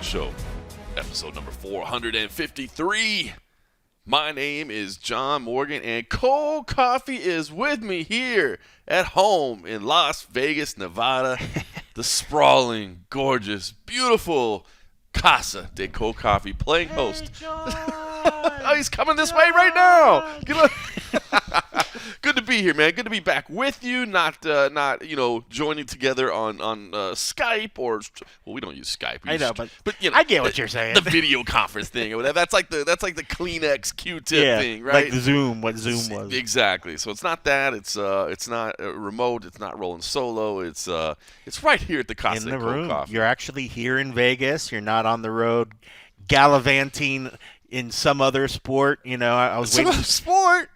Code Show, episode number 453. My name is John Morgan, and Cold Coffee is with me here at home in Las Vegas, Nevada. The sprawling, gorgeous, beautiful Casa de Cold Coffee playing host. Oh, he's coming this way right now. Good to be here, man. Good to be back with you. Not joining together on Skype or we don't use Skype. I know, but I get what you're saying. The video conference thing or whatever. That's like the Kleenex Q-tip thing, right? Like the Zoom, what Zoom was. Exactly. So it's not that. It's not remote. It's not rolling solo. It's right here at the Casa de Cold Coffee. You're actually here in Vegas. You're not on the road gallivanting in some other sport, I was waiting. Some sport?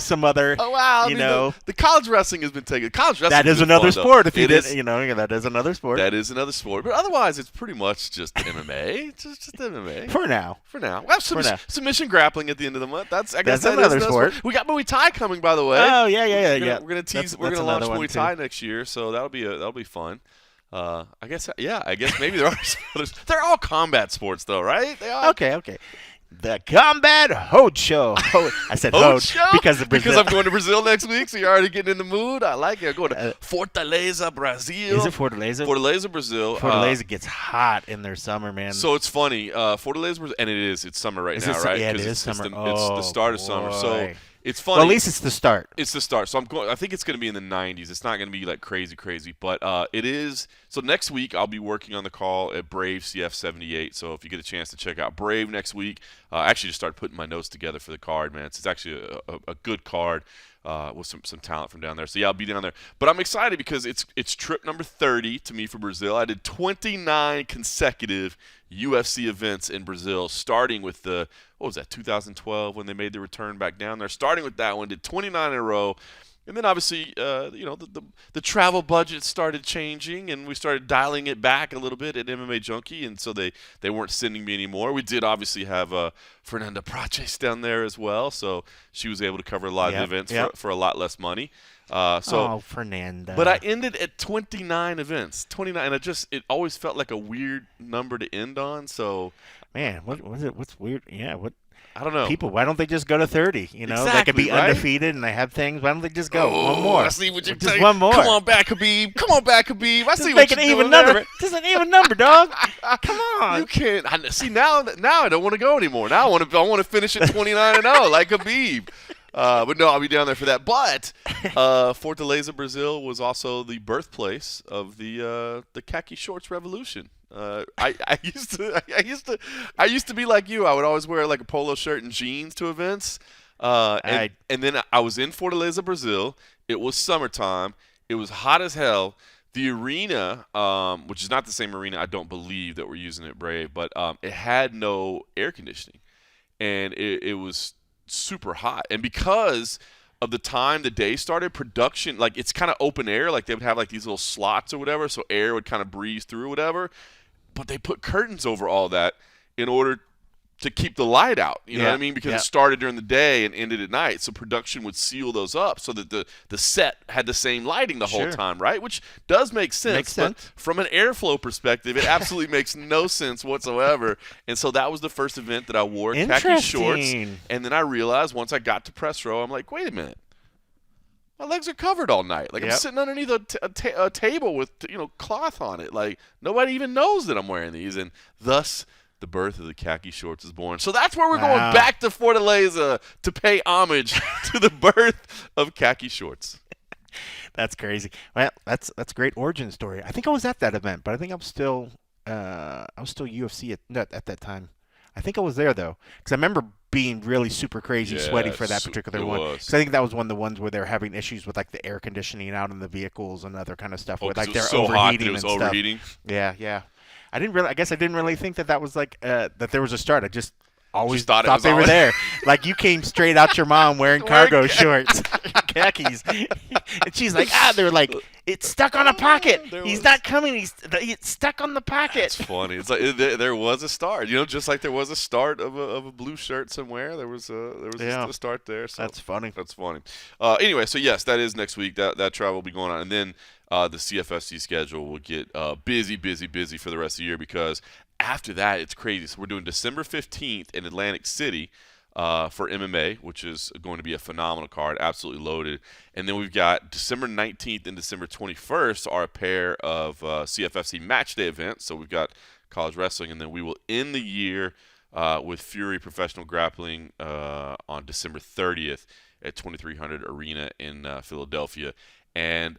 Some other. Oh wow! The college wrestling has been taken. College wrestling. That is another sport. If you did, that is another sport. That is another sport. But otherwise, it's pretty much just MMA. just MMA. For now. We have submission grappling at the end of the month. That's another sport. We got Muay Thai coming, by the way. Oh yeah. We're gonna tease. We're gonna launch Muay Thai next year, so that'll be fun. I guess maybe there are some others. They're all combat sports, though, right? They are. Okay. The Combat Hode Show. I said Hode because I'm going to Brazil next week, so you're already getting in the mood. I like it. I'm going to Fortaleza, Brazil. Is it Fortaleza? Fortaleza, Brazil. Fortaleza gets hot in their summer, man. So it's funny. Fortaleza, Brazil, and it's summer right now, right? Yeah, it is summer. It's the start of summer. So it's funny. Well, at least it's the start. It's the start. So I think it's going to be in the 90s. It's not going to be like crazy, but it is. So next week I'll be working on the call at Brave CF78. So if you get a chance to check out Brave next week, I actually just started putting my notes together for the card, man. It's actually a good card with some talent from down there. So yeah, I'll be down there. But I'm excited because it's trip number 30 to me for Brazil. I did 29 consecutive UFC events in Brazil, starting with 2012 when they made the return back down there. Starting with that one, did 29 in a row. And then obviously, the travel budget started changing, and we started dialing it back a little bit at MMA Junkie, and so they weren't sending me anymore. We did obviously have Fernanda Praches down there as well, so she was able to cover a lot of events for a lot less money. Fernanda. But I ended at 29 events, 29, and it always felt like a weird number to end on. So, man, what was it? What's weird? Yeah, what? I don't know. People, why don't they just go to 30? Exactly, they could be right? undefeated and they have things. Why don't they just go one more? I see what you're just one more. Come on back, Khabib. I see just what make you're an even doing number. there. Just an even number, dog. Come on. You can't. See now I don't want to go anymore. Now I want to finish at 29-0 like Khabib. But no, I'll be down there for that. But Fortaleza, Brazil, was also the birthplace of the khaki shorts revolution. I used to be like you. I would always wear like a polo shirt and jeans to events. And then I was in Fortaleza, Brazil. It was summertime. It was hot as hell. The arena, which is not the same arena, I don't believe that we're using at Brave, but it had no air conditioning, and it was super hot. And because of the time the day started, production, like it's kind of open air, like they would have like these little slots or whatever, so air would kind of breeze through or whatever. But they put curtains over all that in order to keep the light out. You know what I mean? Because it started during the day and ended at night, so production would seal those up so that the set had the same lighting the whole time, right? Which does make sense. But from an airflow perspective, it absolutely makes no sense whatsoever. And so that was the first event that I wore khaki shorts. And then I realized once I got to press row, I'm like, wait a minute. My legs are covered all night. Like I'm sitting underneath a table with cloth on it. Like nobody even knows that I'm wearing these, and thus the birth of the khaki shorts is born. So that's where we're going back to Fortaleza to pay homage to the birth of khaki shorts. That's crazy. Well, that's a great origin story. I think I was at that event, but I think I was still UFC at that time. I think I was there though, because I remember being really super crazy sweaty for that particular one. Because I think that was one of the ones where they were having issues with like the air conditioning out in the vehicles and other kind of stuff. Where like they're so overheating hot it was and overheating. Stuff. Yeah. I guess I didn't really think that was like that there was a start. I just always thought they were there. Like you came straight out your mom wearing cargo shorts, khakis, and she's like, they were like, it's stuck on a pocket. He's not coming. He's stuck on the pocket. It's funny. It's like there was a start. Just like there was a start of a blue shirt somewhere. There was a start there. So that's funny. That's funny. Anyway, so yes, that is next week. That travel will be going on, and then the CFFC schedule will get busy for the rest of the year because after that, it's crazy. So we're doing December 15th in Atlantic City for MMA, which is going to be a phenomenal card, absolutely loaded. And then we've got December 19th and December 21st are a pair of CFFC match day events. So we've got college wrestling, and then we will end the year with Fury Professional Grappling on December 30th at 2300 Arena in Philadelphia. And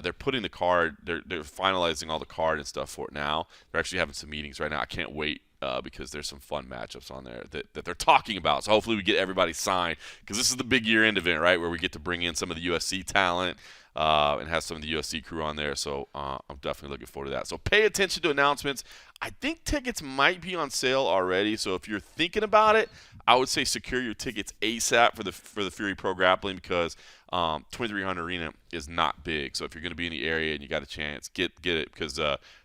they're putting the card, they're finalizing all the card and stuff for it now. They're actually having some meetings right now. I can't wait because there's some fun matchups on there that they're talking about. So hopefully we get everybody signed, because this is the big year-end event, right, where we get to bring in some of the UFC talent and have some of the UFC crew on there. So I'm definitely looking forward to that. So pay attention to announcements. I think tickets might be on sale already. So if you're thinking about it, I would say secure your tickets ASAP for the Fury Pro Grappling, because 2300 Arena is not big. So if you're going to be in the area and you got a chance, get it, because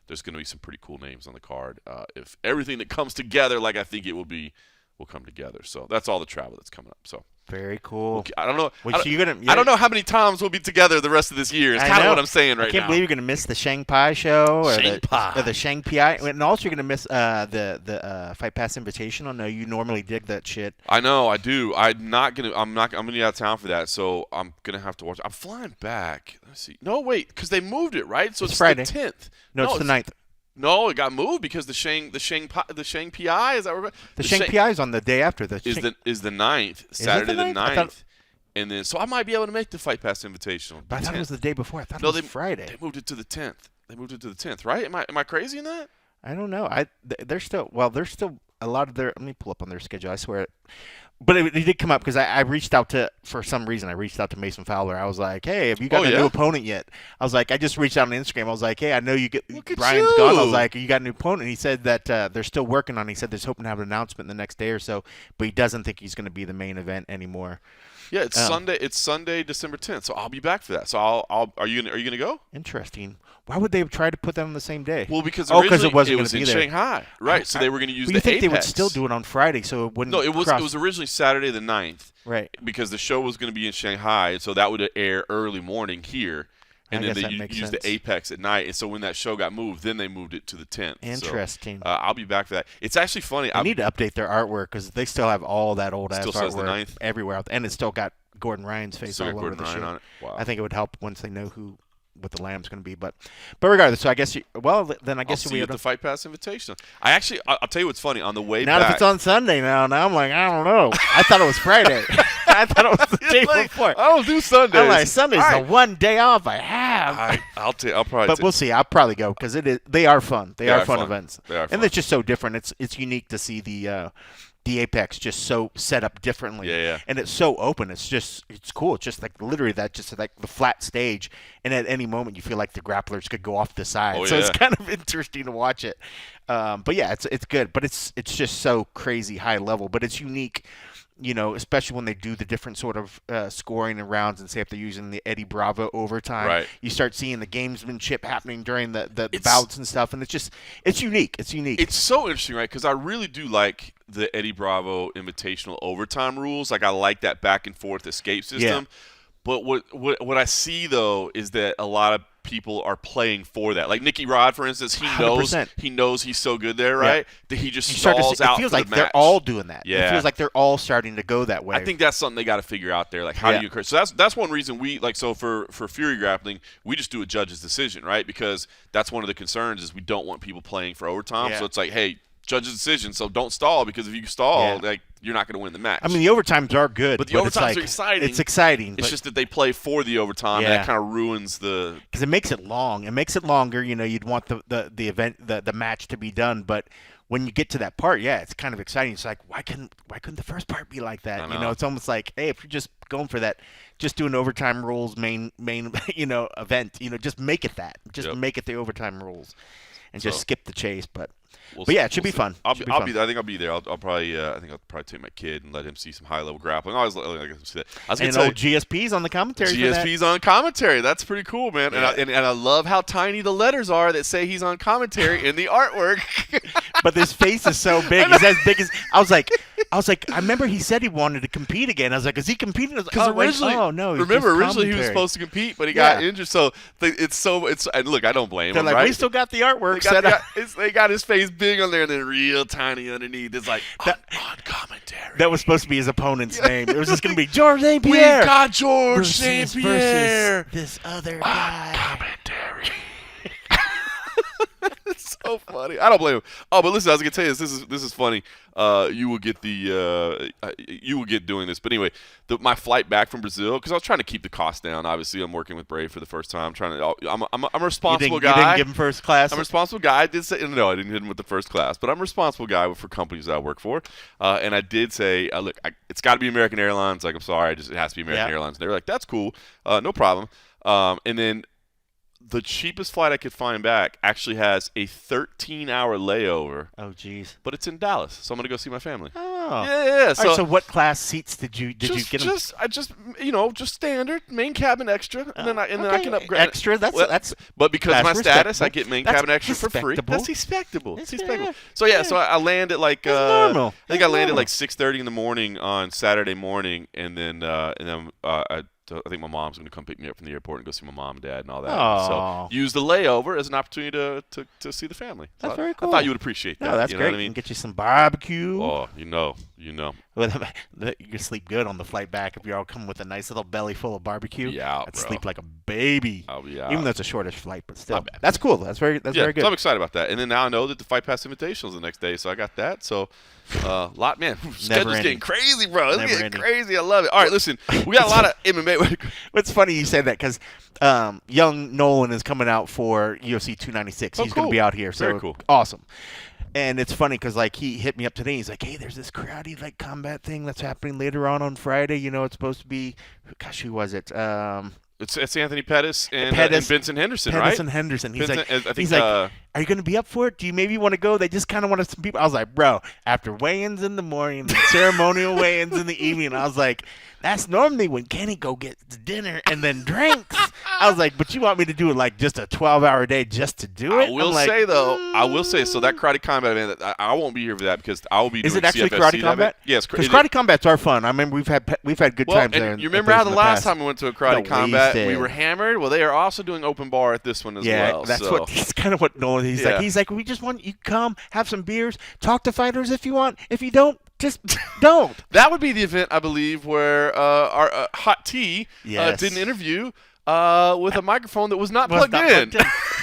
there's going to be some pretty cool names on the card. If everything that comes together like I think it will come together. So that's all the travel that's coming up. So very cool. I don't know. Well, I don't know how many times we'll be together the rest of this year. It's kind of what I'm saying right now. I can't believe you're going to miss the Shanghai show or Shanghai. the Shanghai, and also you're going to miss the Fight Pass Invitational. I know you normally dig that shit. I know, I do. I'm going to be out of town for that, so I'm going to have to watch. I'm flying back. Let's see. No, wait, because they moved it, right? So it's Friday. The 10th. No, it's the 9th. No, it got moved because the Shang PI, is that what the Shang PI is on the day after the is the 9th, Saturday the 9th. And then so I might be able to make the Fight Pass Invitational. But I thought it was the day before. I thought it was Friday. They moved it to the 10th. Right? Am I crazy in that? I don't know. There's still a lot of their. Let me pull up on their schedule. I swear. But it did come up because I reached out to, for some reason, Mason Fowler. I was like, hey, have you got a new opponent yet? I was like, I just reached out on Instagram. I was like, hey, I know Brian's gone. I was like, you got a new opponent? He said that they're still working on it. He said they're hoping to have an announcement the next day or so, but he doesn't think he's going to be the main event anymore. Yeah, it's Sunday. It's Sunday, December 10th. So I'll be back for that. So are you gonna go? Interesting. Why would they try to put that on the same day? Well, because originally it was in Shanghai, right? So they were going to use the Apex. You think Apex. they would still do it on Friday, so it wouldn't? No, it was originally Saturday the 9th, right? Because the show was going to be in Shanghai, so that would air early morning here, and then they use the Apex at night. And so when that show got moved, then they moved it to the 10th. Interesting. So, I'll be back for that. It's actually funny. I need to update their artwork because they still have all that old ass still says the artwork 9th? Everywhere, and it's still got Gordon Ryan's face all over the show. On it. Wow. I think it would help once they know what the Lamb's going to be, but regardless. So I guess I'll see you at the Fight Pass Invitational. I'll tell you what's funny. On the way back, if it's on Sunday now I'm like, I don't know. I thought it was Friday. I thought it was the day before. I don't do Sundays. I'm like, Sunday's the one day off I have. I'll probably. But we'll see. I'll probably go because they are fun. They are fun events. They are fun. And it's just so different. It's unique to see the Apex just so set up differently. Yeah. And it's so open. It's cool. It's just like literally just like the flat stage. And at any moment you feel like the grapplers could go off the side. Oh, so it's kind of interesting to watch it. But yeah, it's good. But it's just so crazy high level. But it's unique, especially when they do the different sort of scoring and rounds, and say if they're using the Eddie Bravo overtime, right. You start seeing the gamesmanship happening during the bouts and stuff, and it's unique. It's unique. It's so interesting, right? Because I really do like the Eddie Bravo Invitational overtime rules. Like I like that back and forth escape system. Yeah. But what I see though is that a lot of people are playing for that. Like Nicky Rod, for instance, he knows he's so good there, right? Yeah. That he just stalls out. It feels for like the they're match. all doing that. Yeah. It feels like they're all starting to go that way. I think that's something they got to figure out there. Like how do you encourage? So that's one reason we like. So for Fury Grappling, we just do a judge's decision, right? Because that's one of the concerns is we don't want people playing for overtime. Yeah. So it's like, hey, judge's decision. So don't stall, because if you stall, like you're not going to win the match. I mean, the overtimes are good, but the overtimes are exciting. It's exciting. It's just that they play for the overtime, and that kind of ruins the. Because it makes it long. It makes it longer. You'd want the event, the match to be done, but when you get to that part, it's kind of exciting. It's like, why couldn't the first part be like that? It's almost like, hey, if you're just going for that, just do an overtime rules main event. Just make it that. Just make it the overtime rules, and just skip the chase. But yeah, it should be fun. I'll be there. I think I'll be there. I'll probably take my kid and let him see some high level grappling. I always let him see that. I was going to tell you, GSP's on the commentary. GSP's on commentary. That's pretty cool, man. Yeah. And I love how tiny the letters are that say he's on commentary in the artwork. But his face is so big. He's as big as I I was like, I remember he said he wanted to compete again. I was like, is he competing? Because originally, originally he was supposed to compete, but he got injured. So and look, I don't blame him. Like, right? we still got the artwork set up. They got his face big on there and then real tiny underneath. It's like on commentary. That was supposed to be his opponent's name. It was just going to be George St. Pierre. We got George St. Pierre. This other guy. Commentary. It's so funny. I don't blame him. Oh, but listen, I was gonna tell you this is funny. You will get doing this. But anyway, my flight back from Brazil, because I was trying to keep the cost down. Obviously, I'm working with Brave for the first time. I'm a responsible guy. You didn't give him first class. I'm a responsible guy. I did say no. I didn't hit him with the first class, but I'm a responsible guy for companies that I work for. And I did say, look, it's got to be American Airlines. Like, I'm sorry, it has to be American Airlines. And they were like, that's cool, no problem. And then the cheapest flight I could find back actually has a 13-hour layover. Oh, geez. But it's in Dallas, so I'm gonna go see my family. Oh. Yeah. So what class seats did you get them? Just standard main cabin extra, and then I can upgrade extra. That's. But because of my status, I get main cabin extra for free. That's respectable. It's respectable. So I land at like normal. I think I landed like 6:30 in the morning on Saturday morning, and then I think my mom's going to come pick me up from the airport and go see my mom and dad and all that. Aww. So use the layover as an opportunity to see the family. That's very cool. I thought you would appreciate that. No, that's you great. Know what I mean? You can get you some barbecue. Oh, you know. You can sleep good on the flight back if you're all coming with a nice little belly full of barbecue. Yeah, I'd sleep like a baby. I'll be out. Even though it's a shortish flight, but still. That's cool. That's very good. So I'm excited about that. And then now I know that the Fight Pass Invitational is the next day, so I got that. So, schedule's getting crazy, bro. It's getting crazy. I love it. All right, listen, we got a lot of MMA. It's funny you say that because young Nolan is coming out for UFC 296. He's going to be out here. So very cool. Awesome. And it's funny because like he hit me up today. He's like, "Hey, there's this karate like combat thing that's happening later on Friday. You know, it's supposed to be, gosh, who was it? It's Anthony Pettis and Vincent Henderson, right? Pettis and Henderson. He's Vincent, like, are you going to be up for it? Do you maybe want to go? They just kind of want some people. I was like, bro, after weigh-ins in the morning, and ceremonial weigh-ins in the evening, I was like, that's normally when Kenny go get dinner and then drinks. I was like, but you want me to do it like just a 12-hour day just to do it? I will say, so that Karate Combat event, I won't be here for that because I will be doing CFFC. Is it actually Karate Combat? Yes. Because Karate Combats are fun. I remember we've had good times there. You remember how the last time we went to a Karate Combat, we were hammered? Well, they are also doing open bar at this one as well. Yeah, that's kind of what Nolan, he's like, we just want you to come, have some beers, talk to fighters if you want. If you don't, just don't. That would be the event, I believe, where our Hot T did an interview with a microphone that was not plugged in.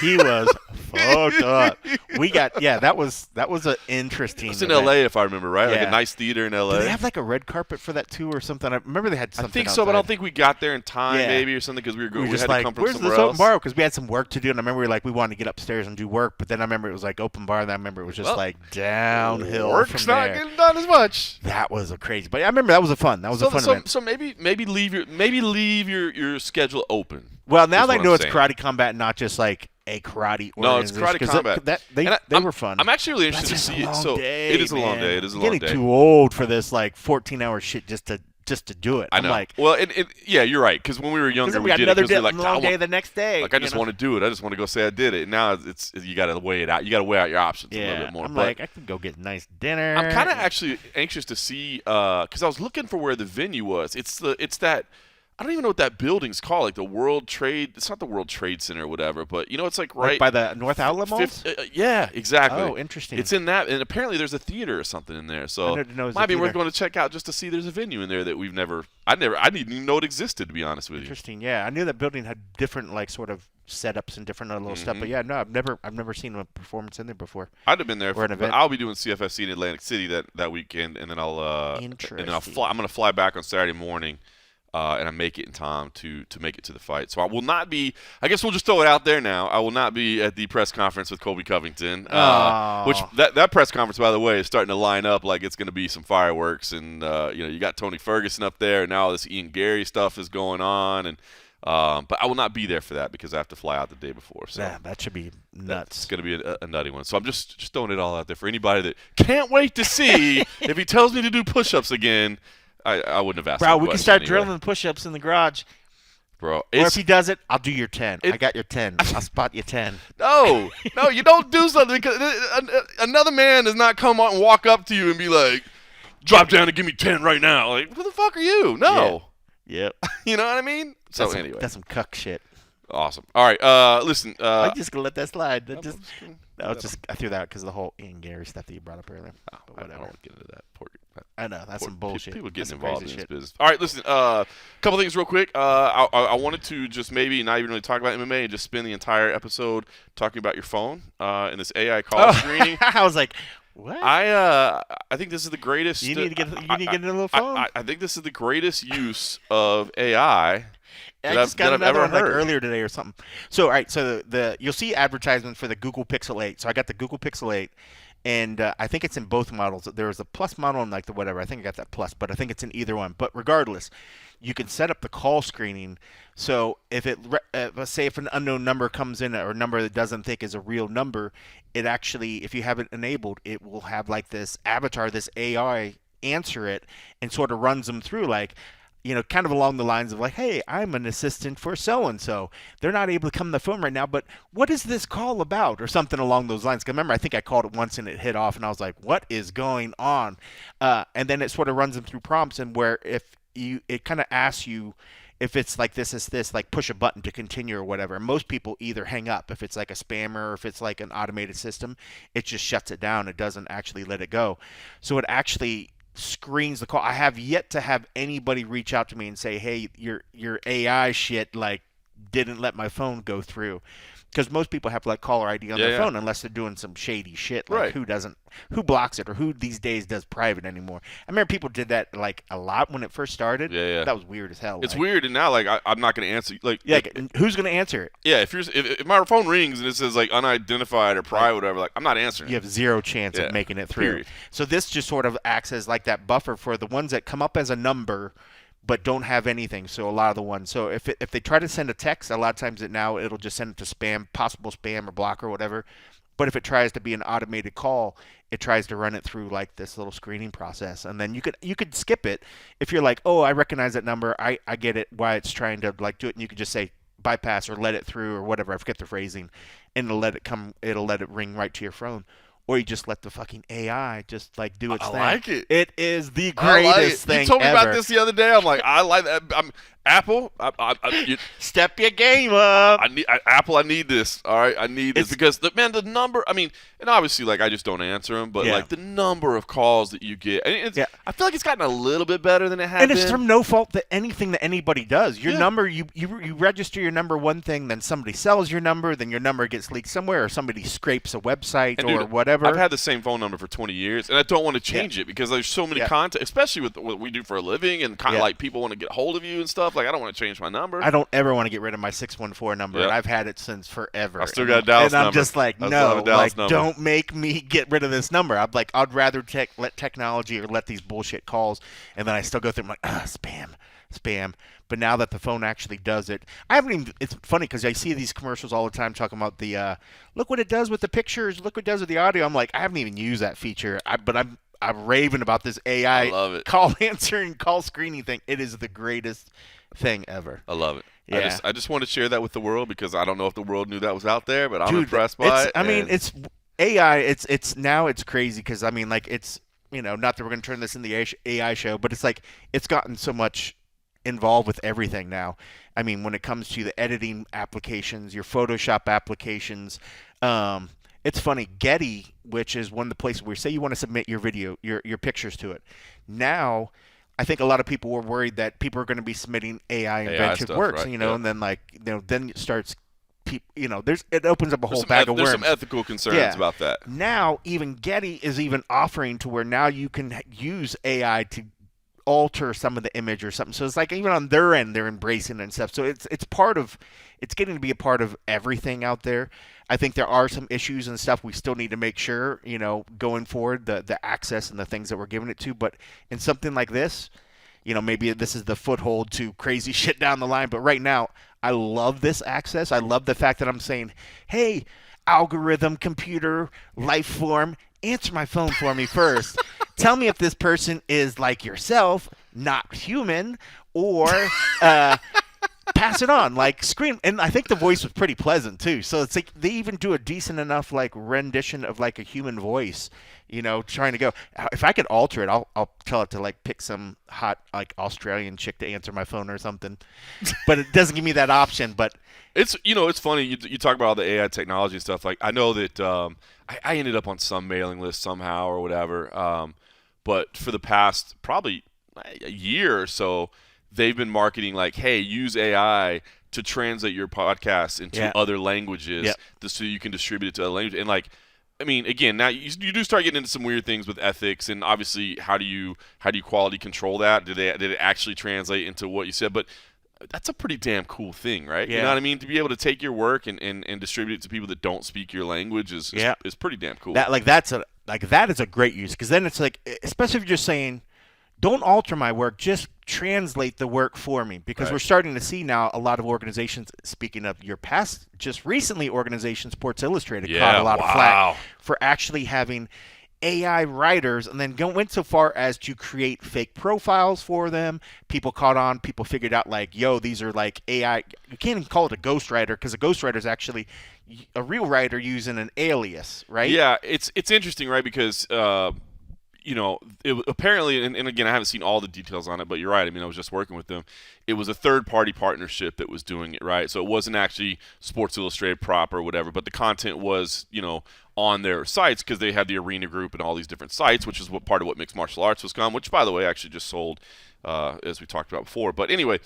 He was fucked up. That was an interesting. It's in event. L.A. if I remember right, Yeah. like a nice theater in L.A. Did they have like a red carpet for that too or something? I remember they had something. I think outside. so, but I don't think we got there in time, maybe or something, because we had just to come from where's somewhere this else. open bar? Because we had some work to do, and I remember we wanted to get upstairs and do work, but then I remember it was like open bar, and I remember it was just like downhill. Work's from not there. getting done as much. That was a crazy, but I remember that was a fun event. So maybe leave your schedule open. Well, now they know it's Karate Combat, not just like a karate. No, it's Karate Combat. They were fun. I'm actually really interested to see it. So it is a long day. It is a long day. Getting too old for this like 14-hour shit just to do it. I know. I'm like, well, yeah, you're right. Because when we were younger, we did it because we were like, long day the next day. Like I just want to do it. I just want to go say I did it. And now you got to weigh it out. You got to weigh out your options a little bit more. I'm like, I can go get a nice dinner. I'm kind of actually anxious to see because I was looking for where the venue was. It's that. I don't even know what that building's called, like the World Trade. It's not the World Trade Center or whatever, but it's like right by the North Outlet Mall. Yeah, exactly. Oh, interesting. It's in that, and apparently there's a theater or something in there. So it might be worth going to check out just to see there's a venue in there that I didn't even know it existed, to be honest with you. Interesting. Yeah, I knew that building had different like sort of setups and different little stuff, but yeah, no, I've never seen a performance in there before. I'd have been there for an event. I'll be doing CFFC in Atlantic City that weekend, and then I'm gonna fly back on Saturday morning. And I make it in time to make it to the fight. So I will not be – I guess we'll just throw it out there now. I will not be at the press conference with Colby Covington, which that press conference, by the way, is starting to line up like it's going to be some fireworks. And, you got Tony Ferguson up there, and now all this Ian Gary stuff is going on. And but I will not be there for that because I have to fly out the day before. So yeah, that should be nuts. It's going to be a nutty one. So I'm just throwing it all out there for anybody that can't wait to see if he tells me to do push-ups again – I wouldn't have asked. Bro, we can start drilling push-ups in the garage. Bro, or if he does it, I'll do your 10. I got your 10. I'll spot you 10. No, you don't do something because another man does not come on and walk up to you and be like, drop down and give me 10 right now. Like, who the fuck are you? No. Yep. You know what I mean? So anyway, that's some cuck shit. Awesome. All right. Listen. I'm just gonna let that slide. I threw that out because of the whole Ian Gary stuff that you brought up earlier. But I whatever. don't want to get into that. I know that's some bullshit. People getting some involved in crazy this shit. business. All right, listen. Couple things real quick. I wanted to just maybe not even really talk about MMA and just spend the entire episode talking about your phone and this AI call screening. I was like, what? I think this is the greatest. You need to get a little phone. I think this is the greatest use of AI. I just got another one like heard. earlier today or something. So, all right, so you'll see advertisements for the Google Pixel 8. So I got the Google Pixel 8, and I think it's in both models. There's a Plus model and like the whatever. I think I got that Plus, but I think it's in either one. But regardless, you can set up the call screening. So if let's say if an unknown number comes in or a number that doesn't think is a real number, it actually, if you have it enabled, it will have like this avatar, this AI answer it and sort of runs them through like, kind of along the lines of like, hey, I'm an assistant for so-and-so. They're not able to come to the phone right now, but what is this call about? Or something along those lines. 'Cause remember, I think I called it once and it hit off, and I was like, what is going on? And then it sort of runs them through prompts, and where it kind of asks you if it's like this is this, like push a button to continue or whatever. And most people either hang up if it's like a spammer or if it's like an automated system. It just shuts it down. It doesn't actually let it go. So it actually screens the call. I have yet to have anybody reach out to me and say, hey, your AI shit like didn't let my phone go through, because most people have like caller ID on their phone unless they're doing some shady shit like who blocks it or who these days does private anymore. I remember people did that like a lot when it first started. That was weird as hell. It's weird, and now like I'm not going to answer who's going to answer it? If my phone rings and it says like unidentified or private, whatever, like I'm not answering. You have zero chance of making it through. Period. So this just sort of acts as like that buffer for the ones that come up as a number but don't have anything. So a lot of the ones. So if they try to send a text, a lot of times it'll just send it to spam, possible spam or block or whatever. But if it tries to be an automated call, it tries to run it through like this little screening process, and then you could skip it if you're like, oh, I recognize that number, I get it why it's trying to like do it, and you could just say bypass or let it through or whatever. I forget the phrasing, and it'll let it ring right to your phone. Or you just let the fucking AI just like do its thing. I like it. It is the greatest thing ever. You told me about this the other day. I'm like, I like that. Apple, step your game up. Apple, I need this. All right, I need this because the number. I mean, and obviously, like I just don't answer them, but like the number of calls that you get, I feel like it's gotten a little bit better than it had been. And it's from no fault that anything that anybody does. Your number, you register your number one thing, then somebody sells your number, then your number gets leaked somewhere, or somebody scrapes a website or whatever. I've had the same phone number for 20 years, and I don't want to change it because there's so many content, especially with what we do for a living, and kind of like people want to get hold of you and stuff. Like I don't want to change my number. I don't ever want to get rid of my 614 number, and I've had it since forever. I still got a Dallas number. And I'm just like, no, like don't make me get rid of this number. I'm like, I'd rather let technology or let these bullshit calls, and then I still go through. I'm like, spam. But now that the phone actually does it, I haven't even. It's funny because I see these commercials all the time talking about the look what it does with the pictures, look what it does with the audio. I'm like, I haven't even used that feature, but I'm raving about this AI love it. Call answering, call screening thing. It is the greatest thing ever. I love it. Yeah. I just want to share that with the world because I don't know if the world knew that was out there, but I'm impressed by it. I mean, it's AI. It's now it's crazy because I mean, like it's not that we're going to turn this into the AI show, but it's like it's gotten so much involved with everything now. I mean, when it comes to the editing applications, your Photoshop applications, it's funny. Getty, which is one of the places where say you want to submit your video, your pictures to it. Now, I think a lot of people were worried that people are going to be submitting AI invented works, right? And then then it starts. It opens up a whole bag of worms. There's some ethical concerns about that. Now, even Getty is even offering to where now you can use AI to alter some of the image or something. So it's like even on their end, they're embracing it and stuff. So it's getting to be a part of everything out there. I think there are some issues and stuff we still need to make sure, going forward, the access and the things that we're giving it to. But in something like this, maybe this is the foothold to crazy shit down the line. But right now, I love this access. I love the fact that I'm saying, hey, algorithm, computer, life form, answer my phone for me first. Tell me if this person is like yourself, not human, or pass it on, like scream. And I think the voice was pretty pleasant too. So it's like they even do a decent enough like rendition of like a human voice, trying to go. If I could alter it, I'll tell it to like pick some hot like Australian chick to answer my phone or something. But it doesn't give me that option. But it's it's funny you talk about all the AI technology and stuff. Like I know that I ended up on some mailing list somehow or whatever. But for the past probably a year or so, they've been marketing like, hey, use AI to translate your podcast into other languages so you can distribute it to other languages. And like, I mean, again, now you do start getting into some weird things with ethics, and obviously, how do you quality control that? Did it actually translate into what you said? But that's a pretty damn cool thing, right? Yeah. You know what I mean? To be able to take your work and distribute it to people that don't speak your language is pretty damn cool. That is a great use, because then it's like, especially if you're just saying, don't alter my work, just translate the work for me. Because we're starting to see now a lot of organizations, speaking of your past, just recently organizations, Sports Illustrated caught a lot of flack for actually having AI writers, and then went so far as to create fake profiles for them. People caught on. People figured out like, yo, these are like AI. You can't even call it a ghostwriter, because a ghostwriter is actually a real writer using an alias, right? Yeah, it's interesting, right? Because apparently, and again, I haven't seen all the details on it, but you're right. I mean, I was just working with them. It was a third-party partnership that was doing it, right? So it wasn't actually Sports Illustrated proper or whatever, but the content was, on their sites, because they had the Arena Group and all these different sites, which is part of what Mixed Martial Arts was gone, which, by the way, actually just sold, as we talked about before. But anyway,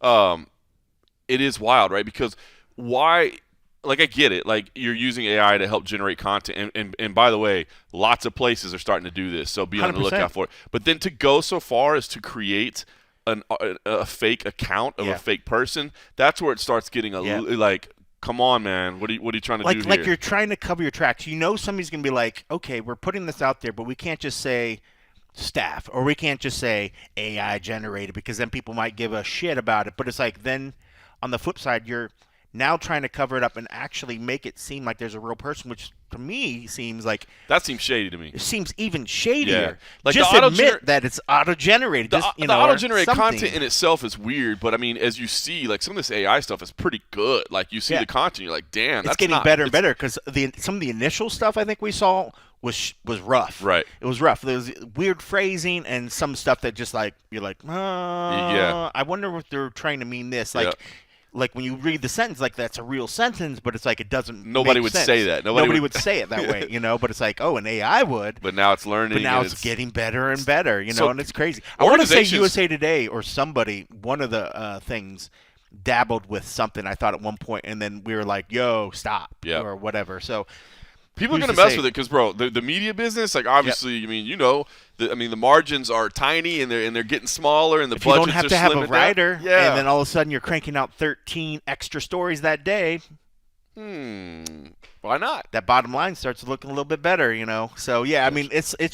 it is wild, right? Because why? Like, I get it. Like, you're using AI to help generate content. And by the way, lots of places are starting to do this, so be on the 100%. lookout for it. But then to go so far as to create a fake account of a fake person, that's where it starts getting like, come on, man. What are you trying to do here? Like you're trying to cover your tracks. Somebody's going to be like, okay, we're putting this out there, but we can't just say staff, or we can't just say AI generated, because then people might give a shit about it. But it's like, then on the flip side, you're now trying to cover it up and actually make it seem like there's a real person, which to me seems like that seems shady to me. It seems even shadier. Yeah. Like, just admit that it's auto-generated. The auto-generated content in itself is weird, but I mean, as you see, like, some of this AI stuff is pretty good. Like, you see the content, you're like, damn, it's getting better and better, because some of the initial stuff I think we saw was rough. Right. It was rough. There was weird phrasing and some stuff that just like, you're like, I wonder if they're trying to mean this. Like when you read the sentence, like that's a real sentence, but it's like it doesn't. Nobody make would sense. say that. Nobody would say it that way, But it's like, oh, an AI would. But now it's learning. But now it's getting better and better, and it's crazy. I want to say USA Today or somebody, one of the things, dabbled with something. I thought at one point, and then we were like, "Yo, stop," or whatever. So. People are going to mess with it because, bro, the media business, like, obviously, I mean, the margins are tiny and they're getting smaller, and the budgets are you don't have to have a writer, and then all of a sudden you're cranking out 13 extra stories that day. Why not? That bottom line starts looking a little bit better, So yeah, I mean, it's I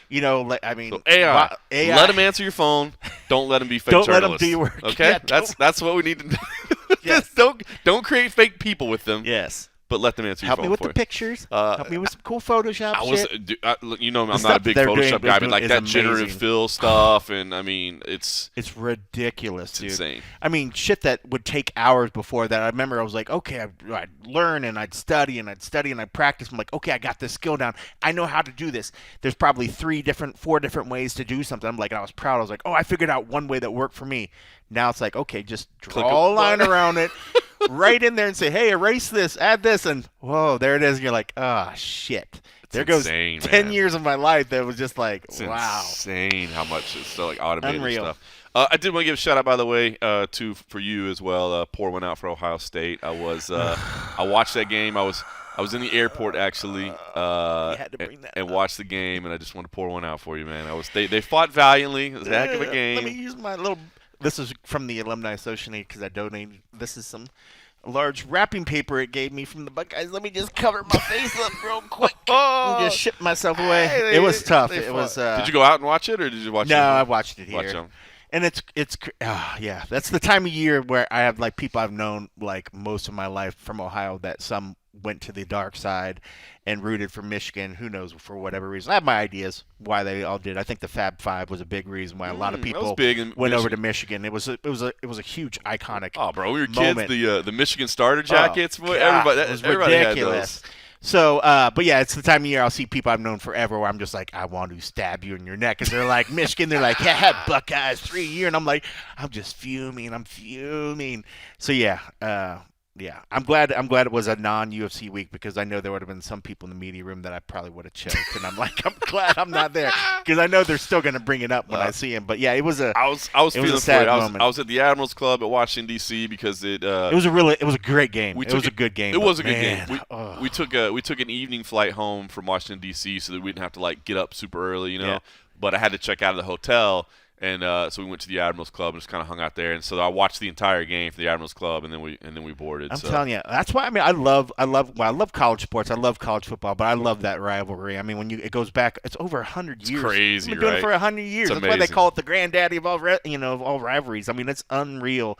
mean, so AI, let them answer your phone. Don't let them be fake don't journalists. Let them do your work. Okay, that's what we need to do. Yes. Don't create fake people with them. Yes. But let them answer your Help phone me with for the pictures. Help me with some cool Photoshop shit. I'm not a big Photoshop guy, but like that generative fill stuff, and I mean, it's ridiculous, dude. Insane. I mean, shit that would take hours before that. I remember I was like, okay, I'd learn and I'd study and I'd practice. I'm like, okay, I got this skill down. I know how to do this. There's probably 4 different ways to do something. I'm like, I was proud. I was like, oh, I figured out one way that worked for me. Now it's like, okay, just draw a line around it, right in there, and say, hey, erase this, add this, and whoa, there it is. And you're like, oh, shit. There goes 10 years of my life that was just like, wow. It's insane how much it's still like automated Unreal. stuff. I did want to give a shout out, by the way, for you as well. Pour one out for Ohio State. I watched that game. I was in the airport actually, had to bring that and watched the game, and I just want to pour one out for you, man. They fought valiantly. It was a heck of a game. Let me use my little. This is from the Alumni Association because I donated. This is some large wrapping paper it gave me from the Buckeyes. Let me just cover my face up real quick and just ship myself away. It was tough. It was. Did you go out and watch it, or did you watch it? No, I watched it here. And yeah, that's the time of year where I have like people I've known like most of my life from Ohio that some went to the dark side and rooted for Michigan. Who knows, for whatever reason. I have my ideas why they all did. I think the Fab Five was a big reason why a lot of people went over to Michigan. It was a huge iconic. Oh, bro, we were moment. kids. The Michigan starter jackets. God, everybody had those. So, but yeah, it's the time of year I'll see people I've known forever where I'm just like, I want to stab you in your neck. Because they're like, Michigan, they're like, yeah, Buckeyes 3 year. And I'm like, I'm just fuming. So, yeah, I'm glad it was a non-UFC week because I know there would have been some people in the media room that I probably would have choked. And I'm like, I'm glad I'm not there because I know they're still going to bring it up when I see him. But yeah, it was a sad moment. I was at the Admirals Club at Washington D.C. because it was a great game. It was a good game. It was a good game. We took an evening flight home from Washington D.C. so that we didn't have to like get up super early, Yeah. But I had to check out of the hotel. And so we went to the Admirals Club and just kind of hung out there. And so I watched the entire game for the Admirals Club, and then we boarded. I'm telling you, that's why. I mean, I love college sports. I love college football, but I love that rivalry. I mean, it goes back, it's over 100 years. It's crazy, We've been doing it for 100 years. That's why they call it the granddaddy of all, of all rivalries. I mean, it's unreal.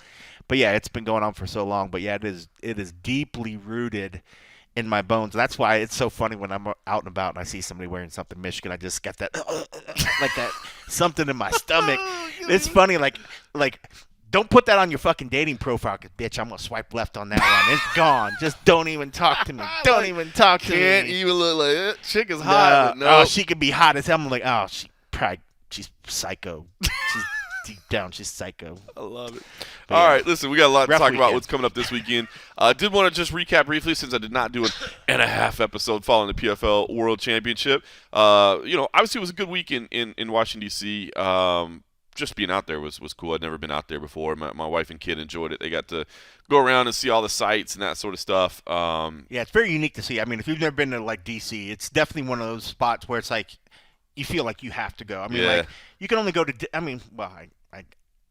But yeah, it's been going on for so long. But yeah, it is deeply rooted in my bones. That's why it's so funny when I'm out and about and I see somebody wearing something Michigan. I just get that like that something in my stomach. It's funny, like don't put that on your fucking dating profile, 'cause, bitch, I'm gonna swipe left on that one. It's gone. Just don't even talk to me. Don't even talk to me. Can't even look like it. Chick is hot. No. Oh, she could be hot as hell. I'm like, oh, she's psycho. She's deep down, she's psycho. I love it. All right, listen, we got a lot to talk about what's coming up this weekend. I did want to just recap briefly since I did not do an and a half episode following the PFL World Championship. Obviously it was a good week in Washington, D.C. Just being out there was cool. I'd never been out there before. My wife and kid enjoyed it. They got to go around and see all the sights and that sort of stuff. Yeah, it's very unique to see. I mean, if you've never been to, like, D.C., it's definitely one of those spots where it's like you feel like you have to go. I mean, like, you can only go to –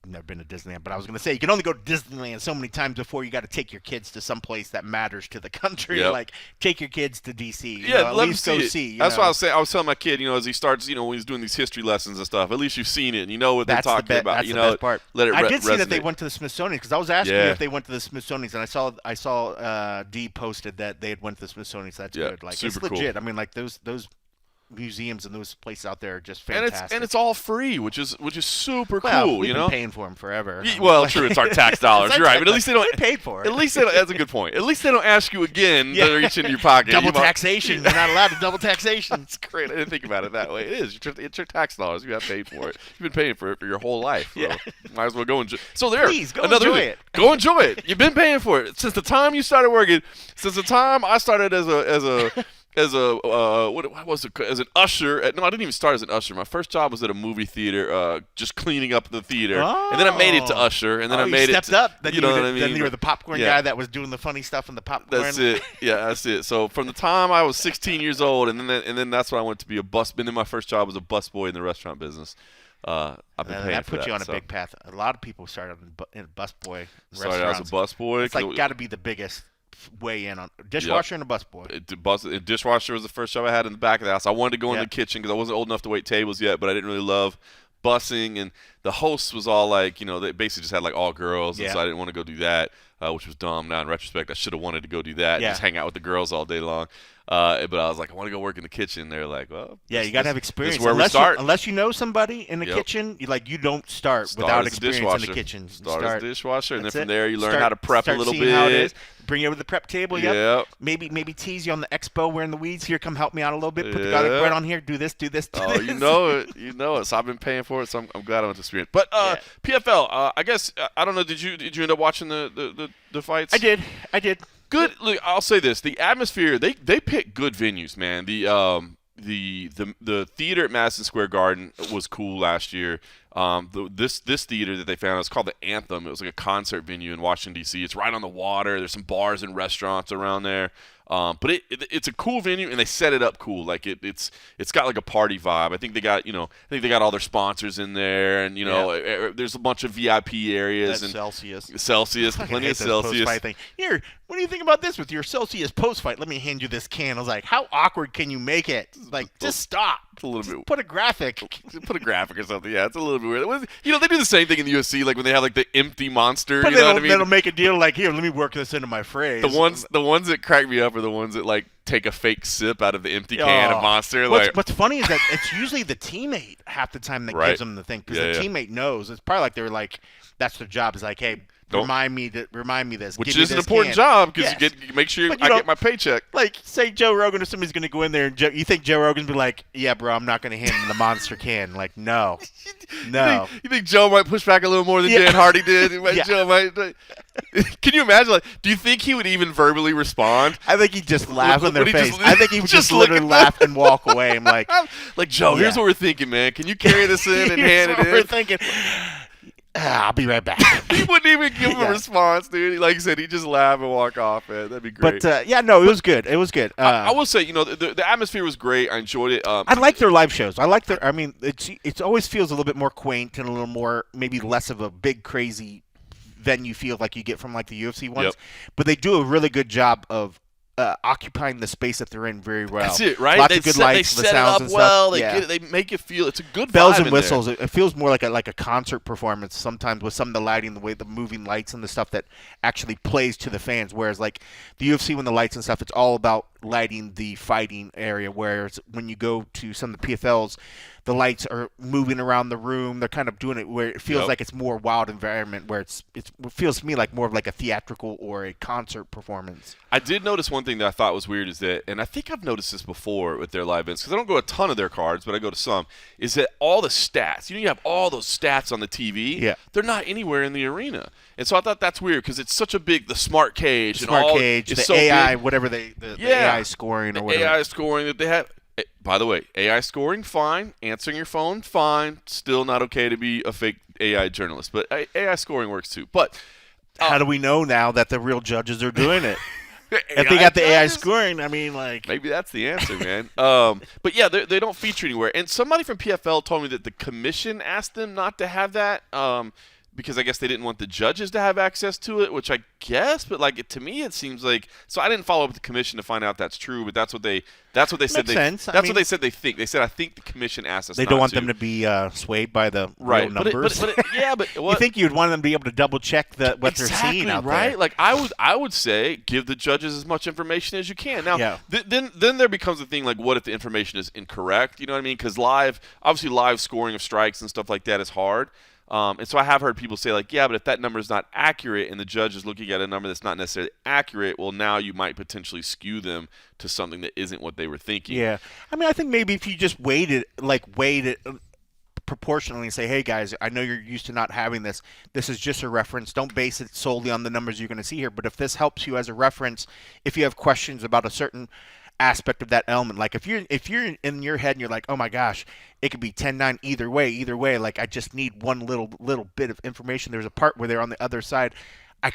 I've never been to Disneyland, but I was going to say you can only go to Disneyland so many times before you got to take your kids to some place that matters to the country. Yep. Like, take your kids to D.C. At least go see. That's what I was saying. I was telling my kid, as he starts, when he's doing these history lessons and stuff, at least you've seen it and you know what they're talking about. That's the best part. Let it I did see resonate. that they went to the Smithsonian because I was asking you if they went to the Smithsonian, and I saw Dee posted that they had went to the Smithsonian. So that's good. Like, it's legit. Cool. I mean, like those museums and those places out there are just fantastic. And it's all free, which is super cool. We've been paying for them forever. Well, true, it's our tax dollars. You're right, but at least they don't. We paid for it. At least that's a good point. At least they don't ask you again to reach into your pocket. Double taxation. You're not allowed to double taxation. It's great. I didn't think about it that way. It is. It's your tax dollars. You have paid for it. You've been paying for it for your whole life. Bro. Might as well go enjoy. So there. Please go enjoy it. Go enjoy it. You've been paying for it since the time you started working. Since the time I started as an usher. No, I didn't even start as an usher. My first job was at a movie theater, just cleaning up the theater, and then I made it to usher, and then I made it. Stepped up. Then you know what I mean? Then you were the popcorn guy that was doing the funny stuff in the popcorn. That's it. Yeah, that's it. So from the time I was 16 years old, and then that's when I went to be a bus. And then my first job was a busboy in the restaurant business. I've been paying that for put you on a big path. A lot of people started in busboy restaurants. Started as a busboy. It's like got to be the biggest way in on dishwasher and a busboy. Dishwasher was the first job I had in the back of the house. I wanted to go in the kitchen because I wasn't old enough to wait tables yet, but I didn't really love bussing, and the host was all like, they basically just had like all girls, and so I didn't want to go do that, which was dumb. Now in retrospect, I should have wanted to go do that and just hang out with the girls all day long. But I was like, I want to go work in the kitchen. They're like, well, you got to have experience. This is where we start. Unless you know somebody in the kitchen, you don't start without experience in the kitchen. Start as a dishwasher, and then from there you learn how to prep a little bit. How it is. Bring you over to the prep table. Yep. Maybe tease you on the expo wearing the weeds. Here, come help me out a little bit. Put the garlic bread on here. Do this. Do this. Oh, you know it. So I've been paying for it. So I'm glad I went to experience. But PFL, I guess I don't know. Did you end up watching the fights? I did. Good. Look, I'll say this: the atmosphere. They pick good venues, man. The theater at Madison Square Garden was cool last year. This theater that they found, it's called the Anthem. It was like a concert venue in Washington D.C. It's right on the water. There's some bars and restaurants around there. But it's a cool venue, and they set it up cool. Like it's got like a party vibe. I think they got all their sponsors in there, and there's a bunch of VIP areas. That's and Celsius, plenty of Celsius. Here, what do you think about this with your Celsius post fight? Let me hand you this can. I was like, how awkward can you make it? Like, just stop. It's a little bit. Put a graphic. Put a graphic or something. Yeah, it's a little bit weird. They do the same thing in the UFC, like when they have like the empty monster. But you know what I mean? They'll make a deal like, here, let me work this into my phrase. The ones that crack me up are the ones that like take a fake sip out of the empty can of Monster. What's funny is that it's usually the teammate half the time that gives them the thing because the teammate knows. It's probably like they're like that's their job. Is like, hey, remind me this. Which is an important job because you make sure I get my paycheck. Like, say Joe Rogan or somebody's going to go in there and you think Joe Rogan's be like, yeah, bro, I'm not going to hand him the Monster can. Like, no. You think Joe might push back a little more than Dan Hardy did? Joe might. Can you imagine? Like, do you think he would even verbally respond? I think he'd just laugh in their face. I think he would just literally laugh and walk away. I'm like, Joe, here's what we're thinking, man. Can you carry this in and hand it in? We're thinking. I'll be right back. He wouldn't even give him a response, dude. Like you said, he'd just laugh and walk off, man. That'd be great. But, it was good. It was good. I will say, the atmosphere was great. I enjoyed it. I like their live shows. It always feels a little bit more quaint and a little more, maybe less of a big, crazy venue feel like you get from, like, the UFC ones. Yep. But they do a really good job of occupying the space that they're in very well. That's it, right? Lots of good lights, they the set sounds it up and well. stuff. They make it feel it's a good bells vibe and whistles. in there. It feels more like a concert performance sometimes with some of the lighting, the way the moving lights and the stuff that actually plays to the fans. Whereas like the UFC when the lights and stuff, it's all about lighting the fighting area. Whereas when you go to some of the PFLs, the lights are moving around the room. They're kind of doing it where it feels like it's more wild environment where it feels to me like more of like a theatrical or a concert performance. I did notice one thing that I thought was weird is that, and I think I've noticed this before with their live events because I don't go a ton of their cards, but I go to some, is that all the stats, you have all those stats on the TV, they're not anywhere in the arena. And so I thought that's weird because it's such a big, the smart cage. The so AI, big. whatever the AI scoring or whatever. AI scoring that they have. By the way, AI scoring, fine. Answering your phone, fine. Still not okay to be a fake AI journalist. But AI scoring works too. But how do we know now that the real judges are doing it? If they got the AI scoring, maybe that's the answer, man. But yeah, they don't feature anywhere. And somebody from PFL told me that the commission asked them not to have that. Because I guess they didn't want the judges to have access to it, which I guess, but like to me it seems like so I didn't follow up with the commission to find out that's true, but that's what they said. What they said they think. They said I think the commission asked us. They don't want them to be swayed by the real numbers. But you think you'd want them to be able to double check what they're seeing out there, right? Like I would say give the judges as much information as you can. Now then there becomes the thing like what if the information is incorrect? You know what I mean? Because obviously live scoring of strikes and stuff like that is hard. And so I have heard people say, like, yeah, but if that number is not accurate and the judge is looking at a number that's not necessarily accurate, well, now you might potentially skew them to something that isn't what they were thinking. Yeah. I think maybe if you just weighed it proportionally and say, hey, guys, I know you're used to not having this. This is just a reference. Don't base it solely on the numbers you're going to see here. But if this helps you as a reference, if you have questions about a certain aspect of that element, like if you're in your head and you're like, oh my gosh, it could be 10-9 either way, like I just need one little bit of information. There's a part where they're on the other side,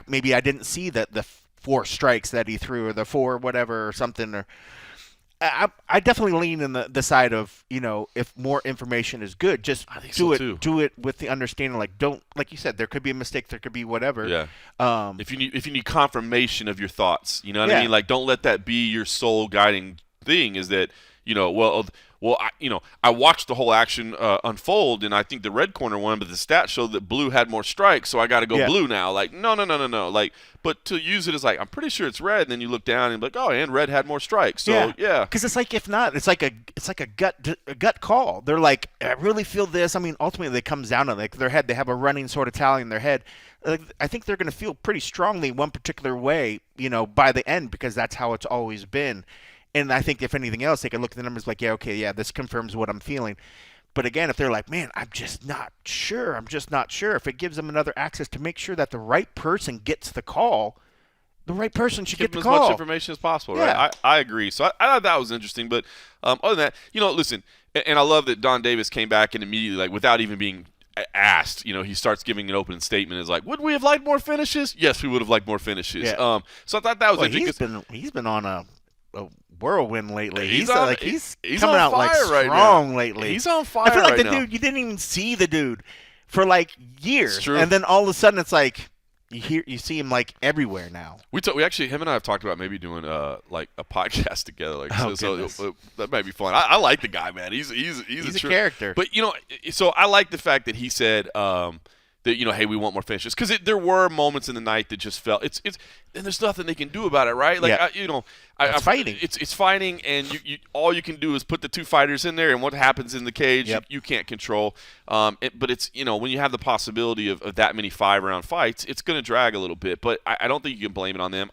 maybe I didn't see the 4 strikes that he threw or the 4 whatever or something, or I definitely lean in the side of, if more information is good, just do it with the understanding, like don't, like you said, there could be a mistake, there could be whatever. Yeah. If you need confirmation of your thoughts, you know what I mean? Like don't let that be your sole guiding thing. Is that I watched the whole action unfold, and I think the red corner won, but the stats showed that blue had more strikes, so I got to go blue now. Like, no. Like, but to use it as like, I'm pretty sure it's red, and then you look down and be like, oh, and red had more strikes. So yeah. Because it's like, if not, it's like a gut call. They're like, I really feel this. Ultimately, it comes down to like their head. They have a running sort of tally in their head. I think they're going to feel pretty strongly one particular way, by the end, because that's how it's always been. And I think if anything else, they can look at the numbers like, this confirms what I'm feeling. But again, if they're like, man, I'm just not sure. If it gives them another access to make sure that the right person gets the call, the right person should get the call. Give them as much information as possible, right? I agree. So I thought that was interesting. But other than that, listen, and I love that Don Davis came back and immediately, like, without even being asked, he starts giving an open statement. Is like, would we have liked more finishes? Yes, we would have liked more finishes. Yeah. So I thought that was interesting. He's been on a whirlwind lately. He's coming out like strong lately. He's on fire. I feel like right the now. dude, you didn't even see the dude for like years, It's true. and then all of a sudden it's like you see him like everywhere now. We actually, him and I have talked about maybe doing like a podcast together. Like, so that might be fun. I like the guy, man. He's a character. But so I like the fact that he said that that hey, we want more finishes, because there were moments in the night that just felt it's and there's nothing they can do about it, right? Like it's fighting. It's fighting, and you all you can do is put the two fighters in there, and what happens in the cage you can't control. But it's when you have the possibility of that many 5-round fights, it's going to drag a little bit. But I don't think you can blame it on them.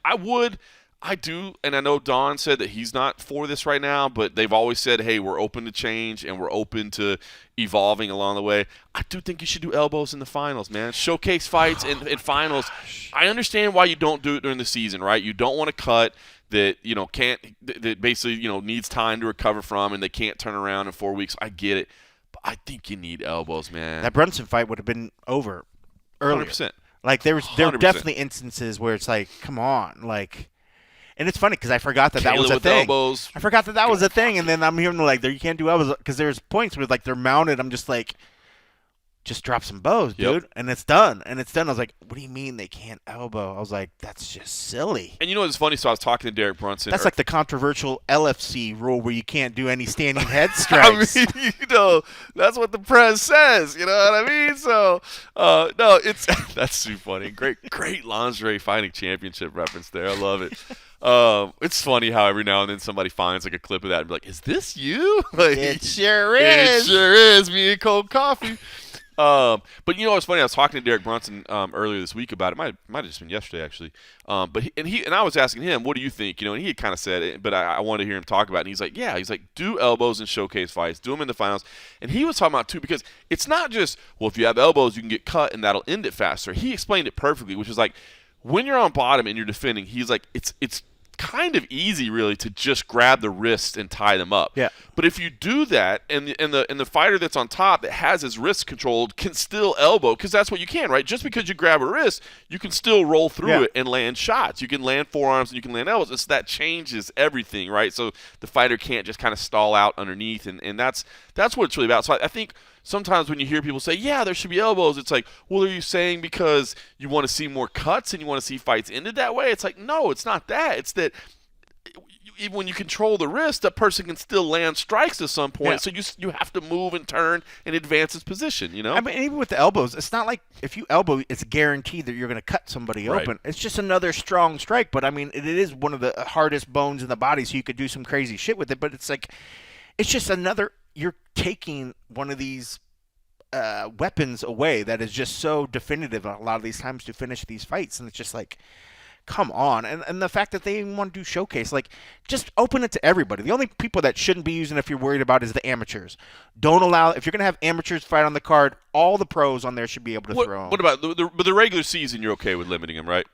I do, and I know Don said that he's not for this right now, but they've always said, hey, we're open to change and we're open to evolving along the way. I do think you should do elbows in the finals, man. Showcase fights in finals. I understand why you don't do it during the season, right? You don't want to cut that that basically needs time to recover from, and they can't turn around in 4 weeks. I get it, but I think you need elbows, man. That Brunson fight would have been over earlier. 100%. Like there were definitely instances where it's like, come on, like. And it's funny because I forgot that was a thing. Elbows. I forgot that was a thing, and then I'm hearing like, you can't do elbows because there's points where like they're mounted. I'm just like, just drop some bows, dude, and it's done. I was like, what do you mean they can't elbow? I was like, that's just silly. And what's funny? So I was talking to Derek Brunson. That's like the controversial LFC rule where you can't do any standing head strikes. I mean, that's what the press says. You know what I mean? So, no, that's too funny. Great lingerie fighting championship reference there. I love it. It's funny how every now and then somebody finds like a clip of that and be like, "Is this you?" Like, it sure is. It sure is. Me and cold coffee. But what's funny? I was talking to Derek Brunson earlier this week about it. Might have just been yesterday actually. But I was asking him, "What do you think?" And he had kind of said it, but I wanted to hear him talk about it. And he's like, "Yeah." He's like, "Do elbows in showcase fights. Do them in the finals." And he was talking about too, because it's not just if you have elbows, you can get cut and that'll end it faster. He explained it perfectly, which is like when you're on bottom and you're defending, he's like, it's kind of easy really to just grab the wrists and tie them up. Yeah. But if you do that, and the fighter that's on top that has his wrists controlled can still elbow, because that's what you can, right? Just because you grab a wrist, you can still roll through it and land shots. You can land forearms and you can land elbows. And so that changes everything, right? So the fighter can't just kind of stall out underneath, and that's what it's really about. So I think sometimes when you hear people say, yeah, there should be elbows, it's like, well, are you saying because you want to see more cuts and you want to see fights ended that way? It's like, no, it's not that. It's that even when you control the wrist, that person can still land strikes at some point. So you have to move and turn and advance his position, I mean, even with the elbows, it's not like if you elbow, it's guaranteed that you're going to cut somebody open. It's just another strong strike. But, I mean, it is one of the hardest bones in the body, so you could do some crazy shit with it. But it's like, it's just another – you're taking one of these weapons away that is just so definitive a lot of these times to finish these fights. And it's just like, come on. And the fact that they even want to do showcase, like, just open it to everybody. The only people that shouldn't be using, if you're worried about, is the amateurs. Don't allow, if you're going to have amateurs fight on the card, all the pros on there should be able to throw them. What about the regular season? You're okay with limiting them, right?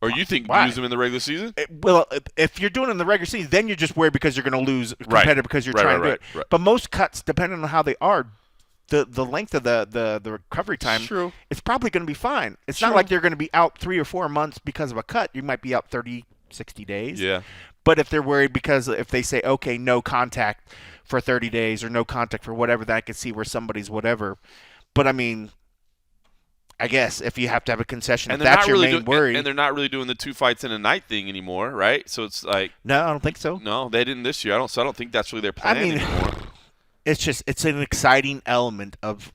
Or you think use them in the regular season? Well, if you're doing it in the regular season, then you're just worried because you're going to lose a competitor because you're trying to do it. Right. But most cuts, depending on how they are, the length of the recovery time, it's probably going to be fine. It's not like they're going to be out 3 or 4 months because of a cut. You might be out 30, 60 days. Yeah. But if they're worried because if they say, okay, no contact for 30 days or no contact for whatever, then I can see where somebody's whatever. But, I mean, I guess if you have to have a concession, and that's your main worry. And they're not really doing the 2 fights in a night thing anymore, right? So it's like – no, I don't think so. No, they didn't this year. I don't think that's really their plan anymore. It's an exciting element of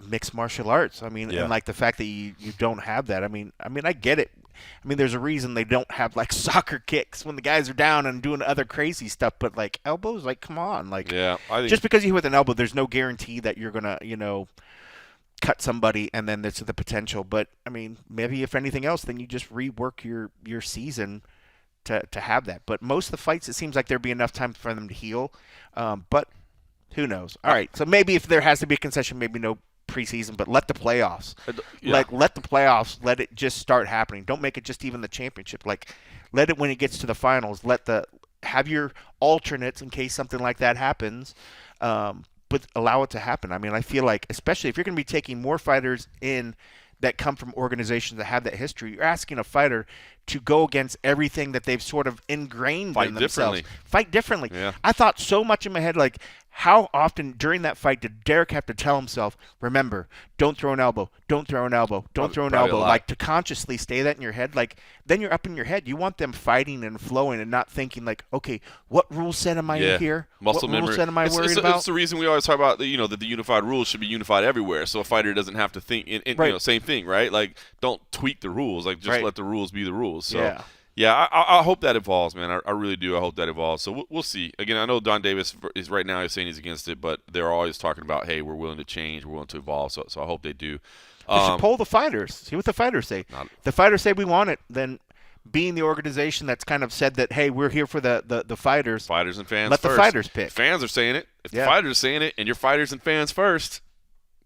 mixed martial arts. I mean, and like the fact that you don't have that. I mean, I get it. I mean, there's a reason they don't have like soccer kicks when the guys are down and doing other crazy stuff. But like elbows, like come on, like I think just because you hit with an elbow, there's no guarantee that you're gonna cut somebody and then there's the potential. But I mean, maybe if anything else, then you just rework your season to have that. But most of the fights, it seems like there'd be enough time for them to heal. But who knows? All right, so maybe if there has to be a concession, maybe no preseason, but let the playoffs. Let the playoffs, let it just start happening. Don't make it just even the championship. Like, let it when it gets to the finals. Have your alternates in case something like that happens, but allow it to happen. I mean, I feel like, especially if you're going to be taking more fighters in that come from organizations that have that history, you're asking a fighter to go against everything that they've sort of ingrained in themselves. Fight differently. Yeah. I thought so much in my head, like, how often during that fight did Derek have to tell himself, remember, don't throw an elbow, don't throw an elbow, don't throw an elbow, like to consciously stay that in your head? Like, then you're up in your head. You want them fighting and flowing and not thinking like, okay, what rule set am I in here? Muscle what memory. Rule set am I worried about? It's the reason we always talk about that the unified rules should be unified everywhere, so a fighter doesn't have to think. Same thing, right? Like, don't tweak the rules. Like, just let the rules be the rules. So. Yeah, I hope that evolves, man. I really do. I hope that evolves. So we'll see. Again, I know Don Davis is right now. He's saying he's against it, but they're always talking about, hey, we're willing to change, we're willing to evolve. So I hope they do. You should poll the fighters. See what the fighters say. The fighters say we want it. Then, being the organization that's kind of said that, hey, we're here for the fighters. Fighters and fans. Let the fighters pick. Fans are saying it. If the fighters are saying it, and your fighters and fans first.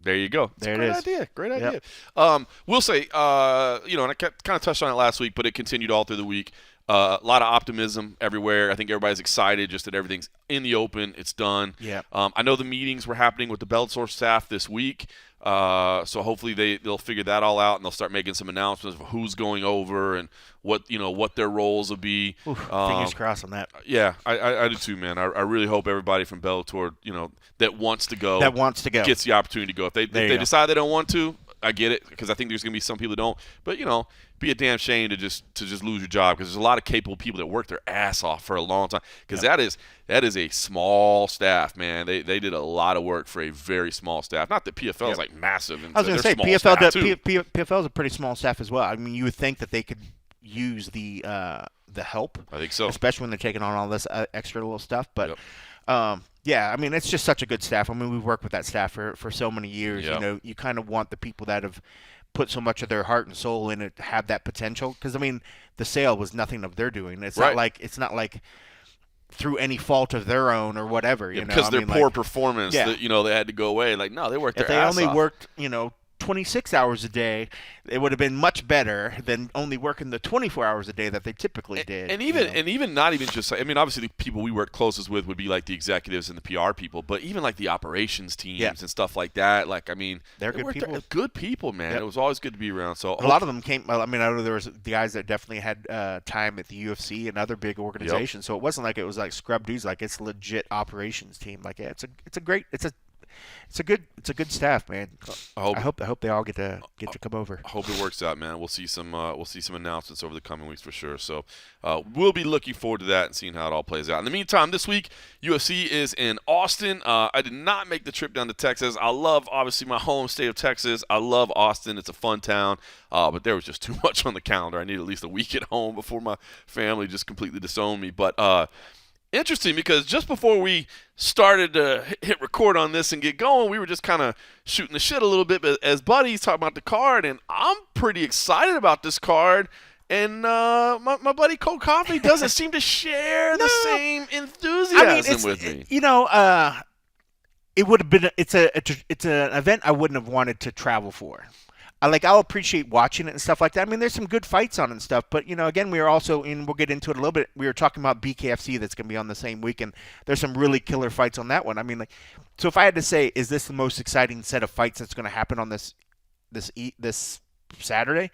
There you go. It's a great idea. Great idea. Yep. We'll say, and I kind of touched on it last week, but it continued all through the week. A lot of optimism everywhere. I think everybody's excited just that everything's in the open. It's done. Yeah. I know the meetings were happening with the Bellator staff this week. So hopefully they'll figure that all out and they'll start making some announcements of who's going over and what their roles will be. Fingers crossed on that. Yeah, I do too, man. I really hope everybody from Bellator, that wants to go, gets the opportunity to go. If they decide they don't want to, I get it, because I think there's going to be some people that don't. But, be a damn shame to just lose your job, because there's a lot of capable people that work their ass off for a long time, because that is a small staff, man. They did a lot of work for a very small staff. Not that PFL is like massive. And I was going to say PFL is a pretty small staff as well. I mean, you would think that they could use the help. I think so, especially when they're taking on all this extra little stuff. But yeah, I mean, it's just such a good staff. I mean, we've worked with that staff for so many years. Yep. You kind of want the people that have put so much of their heart and soul in it to have that potential. Because, I mean, the sale was nothing of their doing. It's not like through any fault of their own or whatever. Because their poor performance that they had to go away. Like, no, they worked their ass off. If they only worked 26 hours a day, it would have been much better than only working the 24 hours a day that they typically did. And even not even just, I mean, obviously the people we work closest with would be like the executives and the PR people, but even like the operations teams and stuff like that. Like, I mean, they're good people. Good people, man. Yep. It was always good to be around. So a lot of them came. I mean, I know there was the guys that definitely had time at the UFC and other big organizations. Yep. So it wasn't like it was like scrub dudes. Like, it's a legit operations team. Like, it's a good staff, man. I hope they all get to come over. I hope it works out, man. We'll see some announcements over the coming weeks for sure. So we'll be looking forward to that and seeing how it all plays out. In the meantime, this week UFC is in Austin. I did not make the trip down to Texas. I love, obviously, my home state of Texas. I love Austin. It's a fun town. But there was just too much on the calendar. I need at least a week at home before my family just completely disowned me. But interesting, because just before we started to hit record on this and get going, we were just kind of shooting the shit a little bit as buddies talking about the card, and I'm pretty excited about this card. And my buddy Cole Coffey doesn't seem to share the same enthusiasm with me. It would have been it's an event I wouldn't have wanted to travel for. I'll appreciate watching it and stuff like that. I mean, there's some good fights on and stuff, but again, we are also, and we'll get into it a little bit. We were talking about BKFC that's going to be on the same week, and there's some really killer fights on that one. I mean, so if I had to say, is this the most exciting set of fights that's going to happen on this Saturday?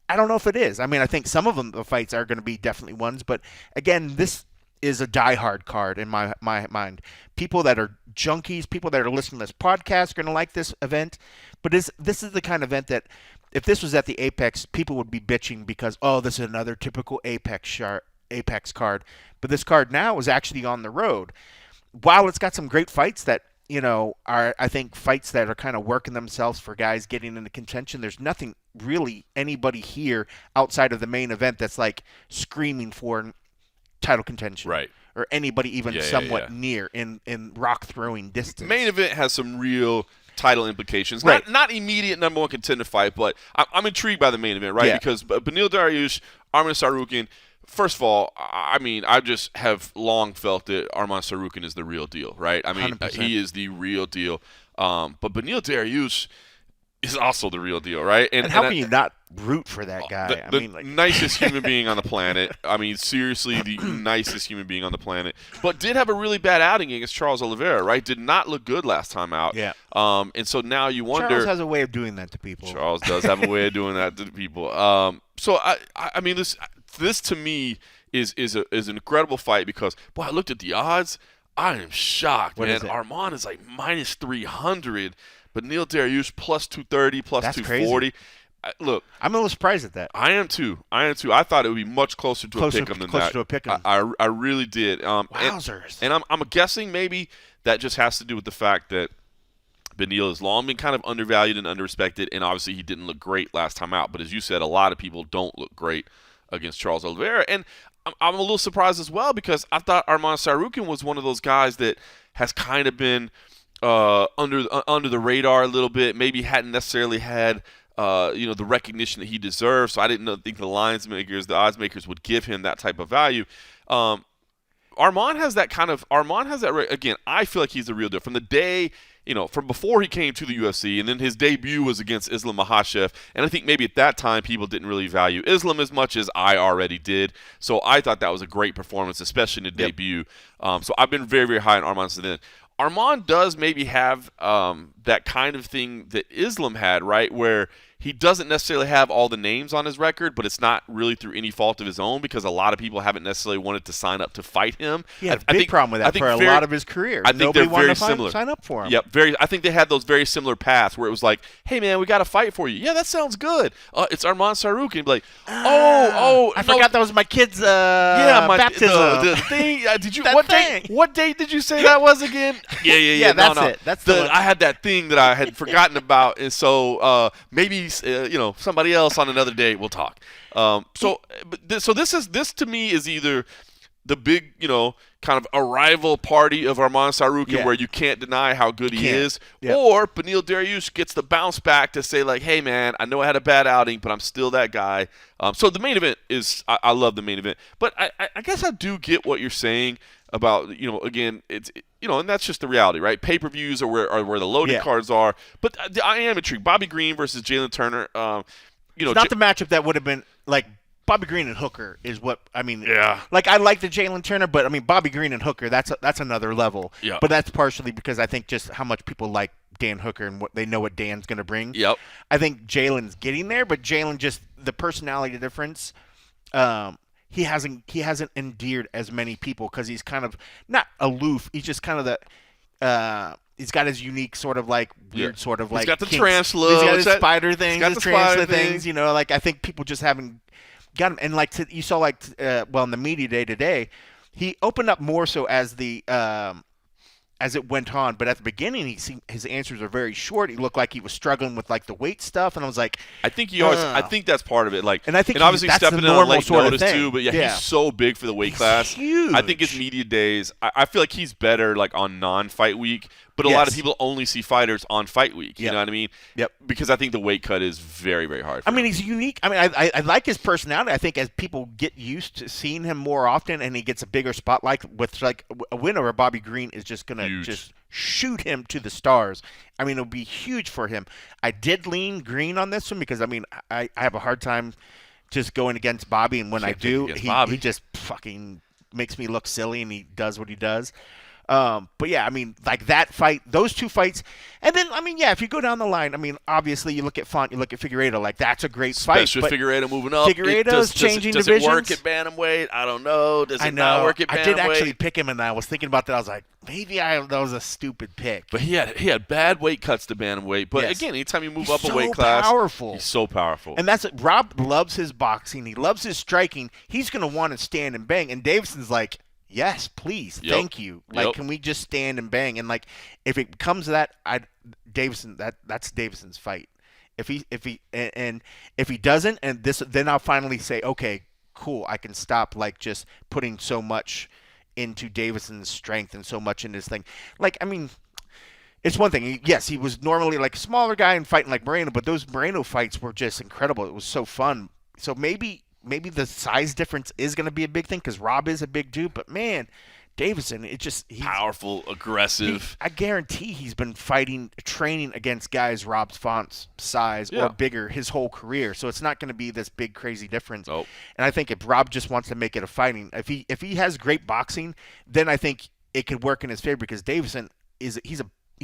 I don't know if it is. I mean, I think some of them, the fights are going to be definitely ones, but again, this is a diehard card in my mind. People that are junkies, people that are listening to this podcast are going to like this event. But this is the kind of event that if this was at the Apex, people would be bitching because, this is another typical Apex card. But this card now is actually on the road. While it's got some great fights that, are, I think, fights that are kind of working themselves for guys getting into contention, there's nothing really anybody here outside of the main event that's like screaming for title contention. Right. Or anybody even somewhat near in rock throwing distance. Main event has some real title implications. Right. Not immediate number one contender fight, but I'm intrigued by the main event, right? Yeah. Because Beneil Dariush, Arman Tsarukyan, first of all, I mean, I just have long felt that Arman Tsarukyan is the real deal, right? I mean, 100%. He is the real deal. But Beneil Dariush is also the real deal, right? And how can you not root for that guy? The nicest human being on the planet. I mean, seriously, the nicest human being on the planet. But did have a really bad outing against Charles Oliveira, right? Did not look good last time out. Yeah. And so now you wonder. Charles has a way of doing that to people. Charles does have a way of doing that to people. So I mean, this this to me is an incredible fight because, boy, I looked at the odds. I am shocked, What man. is it? Arman is like minus 300, but Neil Dariush plus 230, plus That's 240. Look, I'm a little surprised at that. I am too. I thought it would be much closer to a pick 'em than that. To a pick-em. I really did. Wowzers. And I'm guessing maybe that just has to do with the fact that Beneil has long been kind of undervalued and underrespected, and obviously he didn't look great last time out. But as you said, a lot of people don't look great against Charles Oliveira. And I'm a little surprised as well because I thought Arman Tsarukyan was one of those guys that has kind of been under the radar a little bit, maybe hadn't necessarily had the recognition that he deserves. So I didn't think the odds makers would give him that type of value. Arman has that again, I feel like he's the real deal. From the day, from before he came to the UFC, and then his debut was against Islam Makhachev, and I think maybe at that time people didn't really value Islam as much as I already did. So I thought that was a great performance, especially in the debut. So I've been very, very high on Arman since then. Arman does maybe have that kind of thing that Islam had, right, where he doesn't necessarily have all the names on his record, but it's not really through any fault of his own because a lot of people haven't necessarily wanted to sign up to fight him. He had a big problem with that for a lot of his career. I think Nobody they're very wanted to similar. Sign up for him. Yep, I think they had those very similar paths where it was like, hey, man, we got to fight for you. Yeah, that sounds good. It's Arman Tsarukyan. Like, I forgot that was my kid's baptism. The thing. Did you? That What date did you say that was again? Yeah. That's it. That's I had that thing that I had forgotten about, and so maybe somebody else on another day we'll talk. So this to me is either the big kind of arrival party of Arman Tsarukyan where you can't deny how good he is, or Beneil Dariush gets the bounce back to say like, hey man, I know I had a bad outing, but I'm still that guy. So the main event is I love the main event, but I guess I do get what you're saying about again it's and that's just the reality, right? Pay-per-views are where the loaded cards are, but I am intrigued. Bobby Green versus Jalen Turner. It's not the matchup that would have been like Bobby Green and Hooker is what I mean. Yeah. Like I like the Jalen Turner, but I mean Bobby Green and Hooker, that's another level. Yeah. But that's partially because I think just how much people like Dan Hooker and what they know what Dan's going to bring. Yep. I think Jalen's getting there, but Jalen just the personality difference. He hasn't endeared as many people because he's kind of not aloof. He's just kind of the. He's got his unique sort of like weird sort of like. He's got the kinks. tarantula. He's got his spider things. His tarantula things. Thing. Like I think people just haven't got him. And like you saw in the media day today, he opened up more so as the as it went on. But at the beginning, his answers are very short. He looked like he was struggling with like the weight stuff, and I was like, I think I think that's part of it. Like, and I think obviously that's stepping the in on normal late sort of notice thing. too. But he's so big for the weight class. Huge. I think his media days. I feel like he's better like on non-fight week. But a lot of people only see fighters on fight week. You know what I mean? Yep. Because I think the weight cut is very, very hard. I mean, he's unique. I mean, I like his personality. I think as people get used to seeing him more often and he gets a bigger spotlight with like a win over Bobby Green is just going to just shoot him to the stars. I mean, it'll be huge for him. I did lean Green on this one because, I mean, I have a hard time just going against Bobby. And when I do, he just fucking makes me look silly and he does what he does. But yeah, I mean, like that fight, those two fights, and then I mean, yeah, if you go down the line, I mean, obviously you look at Font, you look at Figueiredo, like that's a great fight. Especially Figueiredo moving up. Figueiredo's changing divisions. Does it work at bantamweight? I don't know. Does it not work at bantamweight? I did actually pick him, and I was thinking about that. I was like, maybe that was a stupid pick. But he had bad weight cuts to bantamweight. But again, anytime you move up a weight class, he's so powerful. And Rob loves his boxing. He loves his striking. He's going to want to stand and bang. And Davidson's like, yes, please, thank you. Like, can we just stand and bang? And like, if it comes to that, that's Davidson's fight. If he doesn't, and then I'll finally say, okay, cool, I can stop like just putting so much into Davidson's strength and so much in this thing. Like, I mean, it's one thing. Yes, he was normally like a smaller guy and fighting like Moreno, but those Moreno fights were just incredible. It was so fun. So maybe the size difference is going to be a big thing because Rob is a big dude, but man, Davidson, he's powerful, aggressive. I guarantee he's been training against guys Rob Font's size or bigger his whole career. So it's not going to be this big crazy difference. Nope. And I think if Rob just wants to make it a fighting, if he has great boxing, then I think it could work in his favor because Davidson he's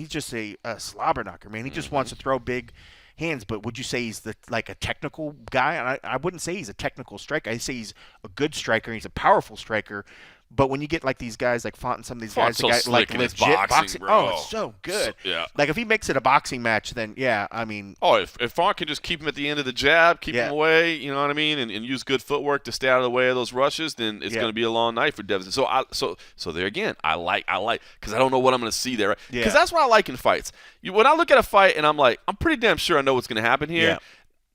just a slobber knocker, man. He just wants to throw big hands, but would you say he's like a technical guy? And I wouldn't say he's a technical striker. I say he's a good striker. He's a powerful striker. But when you get like these guys like Font and some of these guys, so that got, like slick in his legit boxing, bro. oh, it's so good. Yeah. Like if he makes it a boxing match, then yeah, I mean, Oh, if Font can just keep him at the end of the jab, keep him away, you know what I mean, and use good footwork to stay out of the way of those rushes, then it's going to be a long night for Devin. So there again, I like because I don't know what I'm going to see there, right? Because that's what I like in fights. When I look at a fight and I'm like, I'm pretty damn sure I know what's going to happen here. Yeah.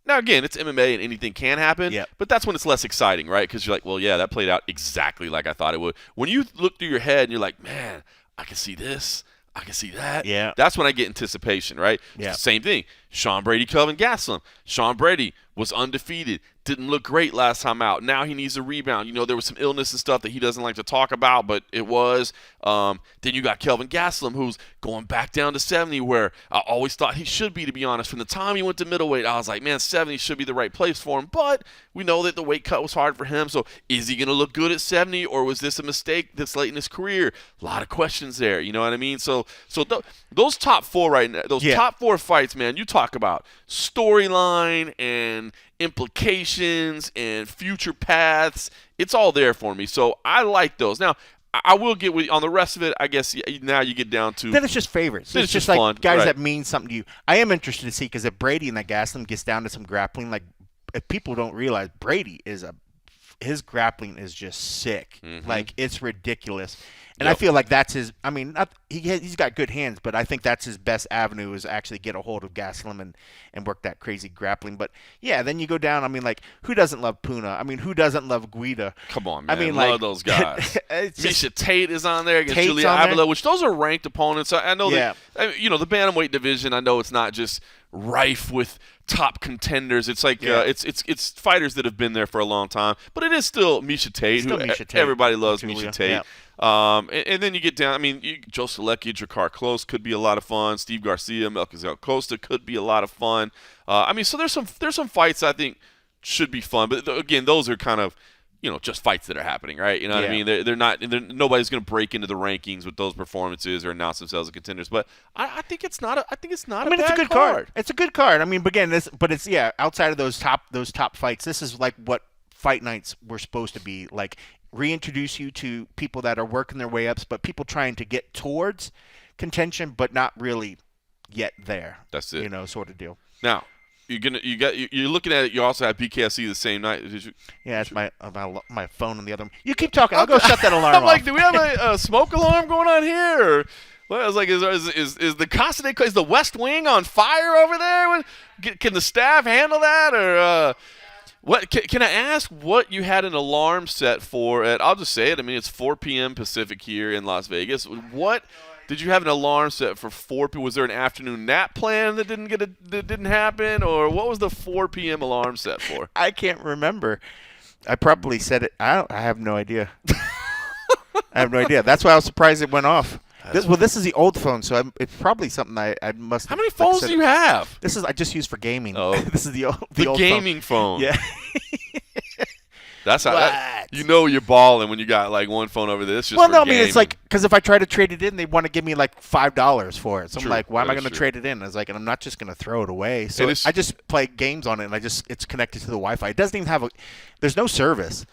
Now, again, it's MMA and anything can happen, but that's when it's less exciting, right? Because you're like, well, yeah, that played out exactly like I thought it would. When you look through your head and you're like, man, I can see this, I can see that. Yeah. That's when I get anticipation, right? Yeah. Same thing. Sean Brady, Kelvin Gastelum. Sean Brady was undefeated. Didn't look great last time out. Now he needs a rebound. You know, there was some illness and stuff that he doesn't like to talk about, but it was. Then you got Kelvin Gastelum, who's going back down to 70, where I always thought he should be, to be honest. From the time he went to middleweight, I was like, man, 70 should be the right place for him. But we know that the weight cut was hard for him. So is he going to look good at 70, or was this a mistake this late in his career? A lot of questions there. You know what I mean? So those top four right now, those top four fights, man, you talk about storyline and implications and future paths. It's all there for me. So I like those. Now, I will get with on the rest of it. I guess now you get down to then it's just favorites. Then It's it's just just like fun, guys right. that mean something to you. I am interested to see because if Brady and that Gastelum gets down to some grappling, like if people don't realize Brady his grappling is just sick. Like it's ridiculous. And I feel like that's his. I mean, he's got good hands, but I think that's his best avenue is actually get a hold of Gastelum and work that crazy grappling. But yeah, then you go down. I mean, like who doesn't love Puna? I mean, who doesn't love Guida? Come on, man. I mean, love like those guys. it's just, Misha Tate is on there against Tate's Julia on there. Avila, which those are ranked opponents. I know Yeah. that, the bantamweight division, I know it's not just rife with top contenders. It's like it's fighters that have been there for a long time, but it is still Misha Tate. Still who Misha Tate. Everybody loves Julia. Misha Tate. Yeah. And then you get down. I mean, Joe Solecki, Drakkar Close could be a lot of fun. Steve Garcia, Melquizael Costa could be a lot of fun. I mean, so there's some fights I think should be fun, but again, those are kind of just fights that are happening, right? You know what I mean? They're not. Nobody's going to break into the rankings with those performances or announce themselves as contenders. But I think it's not. I think it's not. I mean, it's a good card. It's a good card. I mean, again, it's outside of those top fights. This is like what fight nights were supposed to be like. Reintroduce you to people that are working their way up, but people trying to get towards contention, but not really yet there. That's it. Sort of deal. Now, you're looking at it. You also have BKFC the same night. Yeah, it's my phone on the other. You keep talking. I'll go shut that alarm I'm like, off. do we have a smoke alarm going on here? Or, well, I was like, is the Casa is the West Wing on fire over there? Can the staff handle that? Or what? Can I ask what you had an alarm set for? I'll just say it. I mean, it's 4 p.m. Pacific here in Las Vegas. What? Did you have an alarm set for 4 p.m.? Was there an afternoon nap plan that didn't happen, or what was the 4 p.m. alarm set for? I can't remember. I probably said it. I have no idea. I have no idea. That's why I was surprised it went off. This is the old phone, so it's probably something I must. How many phones do you have? This is I just use for gaming. Oh, this is the old gaming phone. Yeah. That's how you're balling when you got like one phone over this. I mean, it's like because if I try to trade it in, they want to give me like $5 for it. So I'm like, why am I going to trade it in? I was like, and I'm not just going to throw it away. So I just play games on it, and it's connected to the Wi-Fi. It doesn't even have there's no service.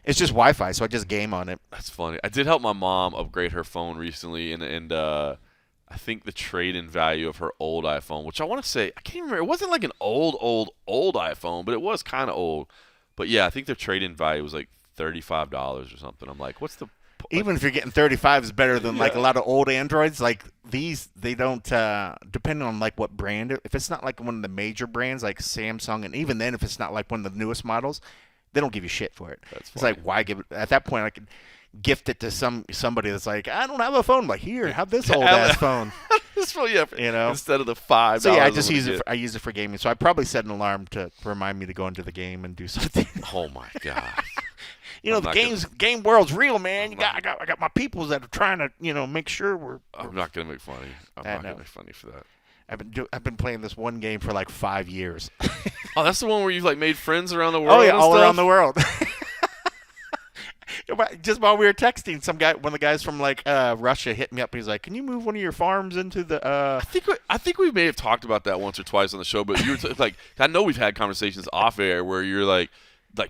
It's just Wi-Fi, so I just game on it. That's funny. I did help my mom upgrade her phone recently, and I think the trade-in value of her old iPhone, which I want to say, I can't remember. It wasn't like an old iPhone, but it was kind of old. But yeah, I think their trade-in value was like $35 or something. I'm like, what's the even if you're getting 35 is better than like a lot of old Androids. Like these, they don't depending on like what brand. If it's not like one of the major brands like Samsung, and even then, if it's not like one of the newest models, they don't give you shit for it. It's like, why give it? At that point, I could gift it to somebody that's like, I don't have a phone. I'm like, here, have this old ass phone. This phone, instead of the $5. So yeah, I just use it. I use it for gaming. So I probably set an alarm to remind me to go into the game and do something. Oh my god. The game world's real, man. I got my peoples that are trying to make sure we're. I'm not gonna make funny. I'm not gonna make funny for that. I've been playing this one game for like 5 years. Oh, that's the one where you've like made friends around the world. Oh yeah, all around the world. just while we were texting, one of the guys from like Russia hit me up. He's like, "Can you move one of your farms into the?" I think we may have talked about that once or twice on the show, but you were like, I know we've had conversations off air where you're like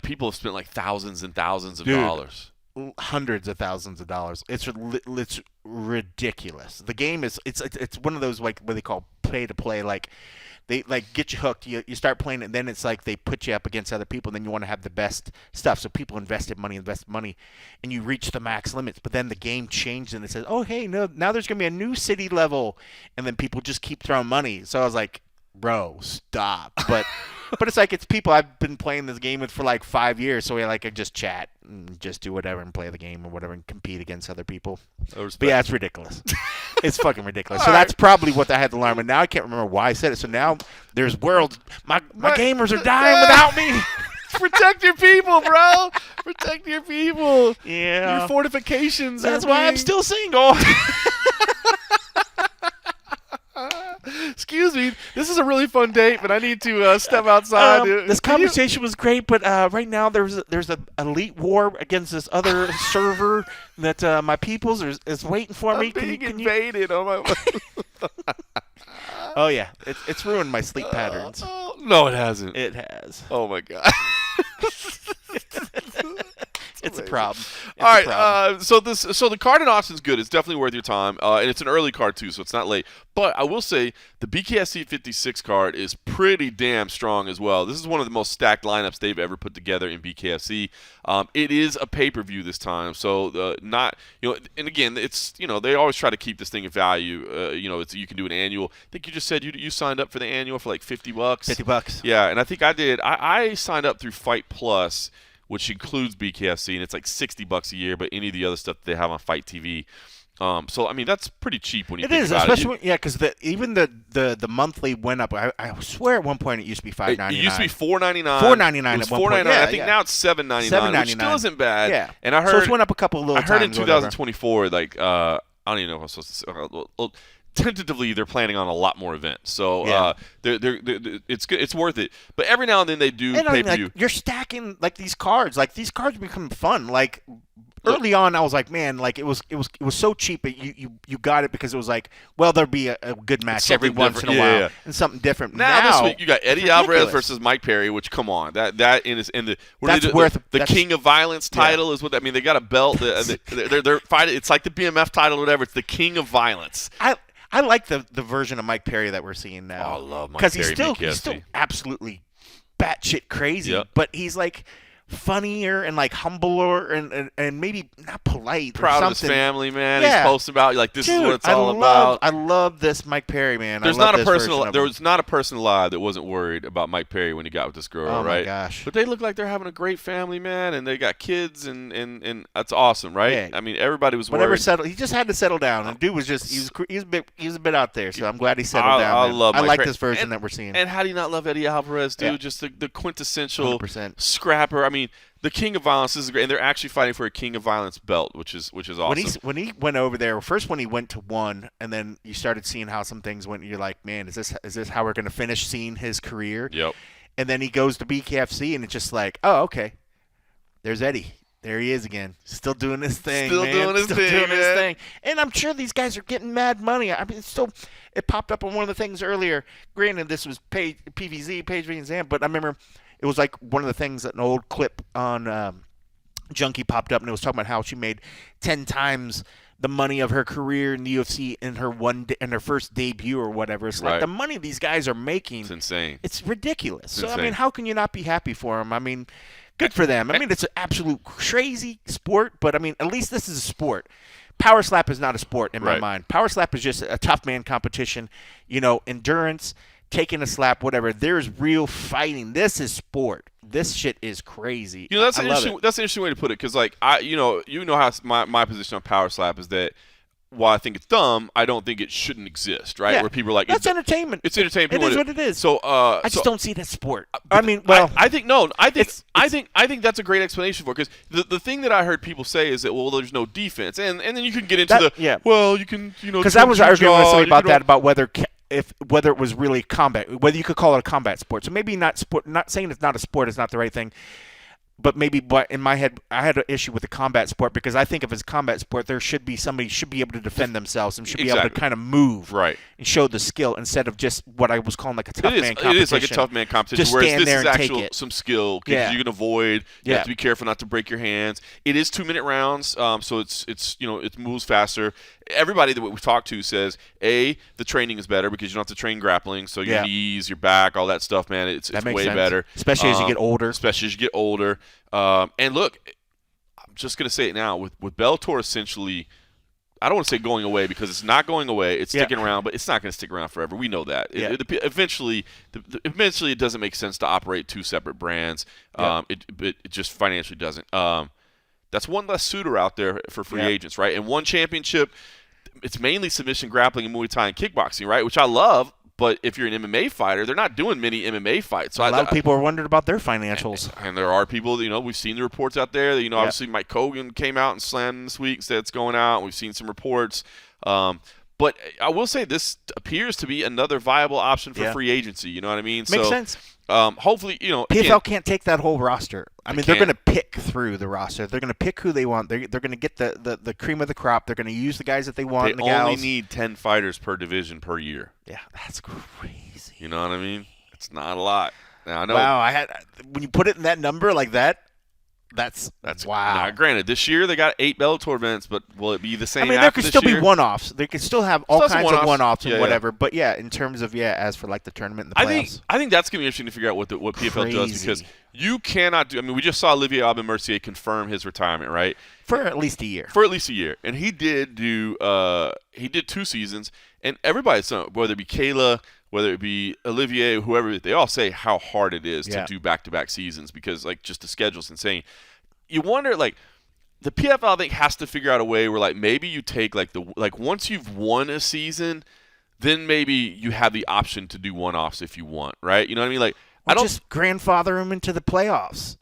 people have spent like thousands and thousands of dollars, hundreds of thousands of dollars. It's ridiculous. The game is it's one of those like what they call pay to play. Like they like get you hooked. You start playing it, and then it's like they put you up against other people. And then you want to have the best stuff. So people invested money, and you reach the max limits. But then the game changed, and it says, "Oh, hey, no, now there's gonna be a new city level," and then people just keep throwing money. So I was like, "Bro, stop!" But it's like it's people I've been playing this game with for like 5 years, so we like I just chat and just do whatever and play the game or whatever and compete against other people. But yeah, it's ridiculous. It's fucking ridiculous. So that's probably what I had to learn. But now I can't remember why I said it. So now there's worlds. My gamers are dying without me. Protect your people, bro. Protect your people. Yeah. Your fortifications. That's why I'm still single. Excuse me. This is a really fun date, but I need to step outside. This conversation was great, but right now there's an elite war against this other server that my peoples is waiting for me. I'm being invaded. Oh my. Oh yeah, it's ruined my sleep patterns. No, it hasn't. It has. Oh my god. It's a problem. All right, so the card in Austin's good. It's definitely worth your time, and it's an early card too, so it's not late. But I will say the BKFC 56 card is pretty damn strong as well. This is one of the most stacked lineups they've ever put together in BKFC. It is a pay-per-view this time, so not and again, it's they always try to keep this thing in value. You can do an annual. I think you just said you signed up for the annual for like $50. $50. Yeah, and I think I did. I signed up through Fight Plus, which includes BKFC, and it's like $60 a year, but any of the other stuff that they have on Fight TV. So I mean that's pretty cheap when you think about it. Especially because even the monthly went up. I swear at one point it used to be $5.99. It used to be $4.99. $4.99 It was at one point. $4.99. I think now it's $7.99, which still isn't bad. Yeah. And I heard so it went up a couple of little times. I heard in 2024, like I don't even know if I'm supposed to say. Tentatively, they're planning on a lot more events, so it's good. It's worth it. But every now and then they do pay-per-view. Like, you're stacking like these cards. Like these cards become fun. Like early on, I was like, man, like it was so cheap. But you got it because it was like, well, there'll be a good match every once in a while and something different. Now this week you got Eddie Alvarez versus Mike Perry, which come on, the King of Violence title is what I mean. They got a belt. They're fighting. It's like the BMF title or whatever. It's the King of Violence. I like the version of Mike Perry that we're seeing now. Oh, I love Mike Perry. Because he's still absolutely batshit crazy, but he's like funnier and like humbler and maybe not polite. Proud or of his family, man. Yeah. He's posting about like this is what it's all about. I love this Mike Perry, man. There was not a person alive that wasn't worried about Mike Perry when he got with this girl, right? Oh my gosh! But they look like they're having a great family, man, and they got kids, and that's awesome, right? Yeah. I mean, everybody was worried. He just had to settle down, and dude was just he was a bit out there. So I'm glad he settled down. I like this version that we're seeing. And how do you not love Eddie Alvarez, dude? Yeah. Just the quintessential 100%. scrapper. I mean, the King of Violence is great, and they're actually fighting for a King of Violence belt, which is awesome. When he went over there, first when he went to one, and then you started seeing how some things went, you're like, man, is this how we're going to finish seeing his career? Yep. And then he goes to BKFC, and it's just like, oh, okay, there's Eddie. There he is again, still doing his thing, Still doing his thing. And I'm sure these guys are getting mad money. I mean, it popped up on one of the things earlier. Granted, this was PVZ, Page Van Zandt, but I remember it was like one of the things that an old clip on Junkie popped up, and it was talking about how she made 10 times the money of her career in the UFC in her first debut or whatever. It's like the money these guys are making. It's insane. It's ridiculous. It's insane. I mean, how can you not be happy for them? I mean, good for them. I mean, it's an absolute crazy sport, but I mean, at least this is a sport. Power slap is not a sport in my mind. Power slap is just a tough man competition, endurance, taking a slap, whatever. There's real fighting. This is sport. This shit is crazy. That's an interesting way to put it, because like how my position on power slap is that while I think it's dumb, I don't think it shouldn't exist, right? Yeah. Where people are like, that's entertainment. It's entertainment. It is what it is. So I just don't see that sport. I think that's a great explanation for it, because the thing that I heard people say is that there's no defense, and then you can get into because I was arguing with somebody about that, about whether it was really combat, whether you could call it a combat sport. So maybe not sport. Not saying it's not a sport is not the right thing. But in my head, I had an issue with the combat sport because I think if it's combat sport, there should be somebody should be able to defend themselves and should be able to kind of move and show the skill instead of just what I was calling like a tough man competition. It is like a tough man competition. Just whereas stand this there is and actual take it. some skill because you can avoid. You have to be careful not to break your hands. It is 2-minute rounds, so it moves faster. Everybody that we've talked to says the training is better because you don't have to train grappling, so your knees, your back, all that stuff, man, it's way better. Especially as you get older. And look, I'm just going to say it now. With Bellator essentially, I don't want to say going away because it's not going away. It's sticking around, but it's not going to stick around forever. We know that. Eventually, it doesn't make sense to operate two separate brands. It just financially doesn't. That's one less suitor out there for free agents, right? And one championship, it's mainly submission grappling and Muay Thai and kickboxing, right? Which I love. But if you're an MMA fighter, they're not doing many MMA fights. So a lot of people are wondering about their financials. And there are people, we've seen the reports out there. That, obviously Mike Kogan came out and slammed this week, said it's going out. We've seen some reports. But I will say this appears to be another viable option for free agency. You know what I mean? Makes sense. Hopefully, PFL can't take that whole roster. I mean, they're going to pick through the roster. They're going to pick who they want. They're going to get the cream of the crop. They're going to use the guys that they want. They only need 10 fighters per division per year. Yeah, that's crazy. You know what I mean? It's not a lot. Now, I know. Wow, when you put it in that number like that, that's wow. Now, granted, this year they got 8 Bellator events, but will it be the same? I mean, there could still be one-offs. They could still have all kinds of one-offs and whatever. But in terms of as for like the tournament and the playoffs, I think that's gonna be interesting to figure out what PFL does because you cannot do. I mean, we just saw Olivier Aubin-Mercier confirm his retirement, right? For at least a year. And he did 2 seasons, and everybody, whether it be Kayla, whether it be Olivier, whoever, they all say how hard it is to do back-to-back seasons because just the schedule's insane. You wonder, the PFL, I think, has to figure out a way where, maybe you take, once you've won a season, then maybe you have the option to do one-offs if you want, right? You know what I mean? I don't just grandfather them into the playoffs.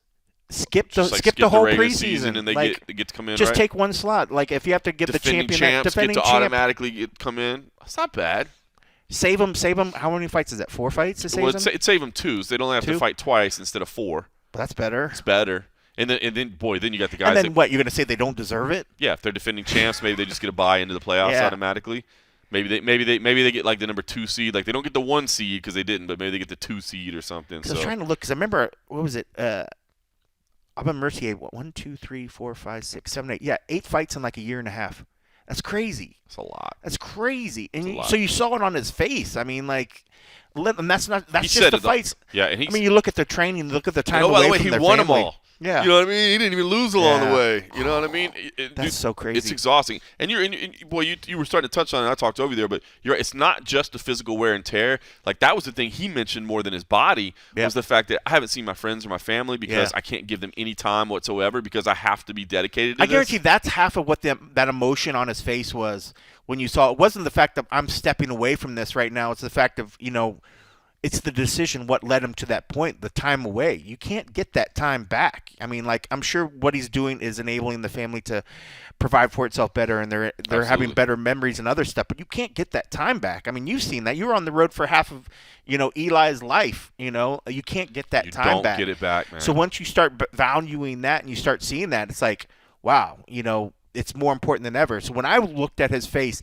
Skip the whole preseason, and they get to come in. Just take one slot. If you have to give defending the champs get to automatically come in. That's not bad. Save them. How many fights is that? 4 fights to save them? It'd save them 2. So they don't have to fight twice instead of 4. But that's better. It's better. And then you got the guys. And then what? You're going to say they don't deserve it? Yeah, if they're defending champs, maybe they just get a bye into the playoffs automatically. Maybe they get the number 2 seed. They don't get the 1 seed because they didn't, but maybe they get the 2 seed or something. I was trying to look because I remember what was it? Aubin-Mercier. 1, 2, 3, 4, 5, 6, 7, 8. Yeah, 8 fights in a year and a half. That's crazy. That's a lot. That's crazy. And so you saw it on his face. I mean, and that's just the fights. Yeah, and you look at the training, look at the time away by the way, from he their won family. them all. Yeah. You know what I mean? He didn't even lose along the way. You know what I mean? That's so crazy. It's exhausting. And you were starting to touch on it. I talked over you there, but you're right. It's not just the physical wear and tear. That was the thing he mentioned more than his body was the fact that I haven't seen my friends or my family because I can't give them any time whatsoever because I have to be dedicated to I guarantee that's half of what that emotion on his face was when you saw it. It wasn't the fact that I'm stepping away from this right now. It's the fact of, it's the decision what led him to that point, the time away. You can't get that time back. I mean, I'm sure what he's doing is enabling the family to provide for itself better, and they're having better memories and other stuff. But you can't get that time back. I mean, you've seen that. You were on the road for half of, Eli's life. You can't get that time back. You don't get it back, man. So once you start valuing that and you start seeing that, it's like, wow, it's more important than ever. So when I looked at his face,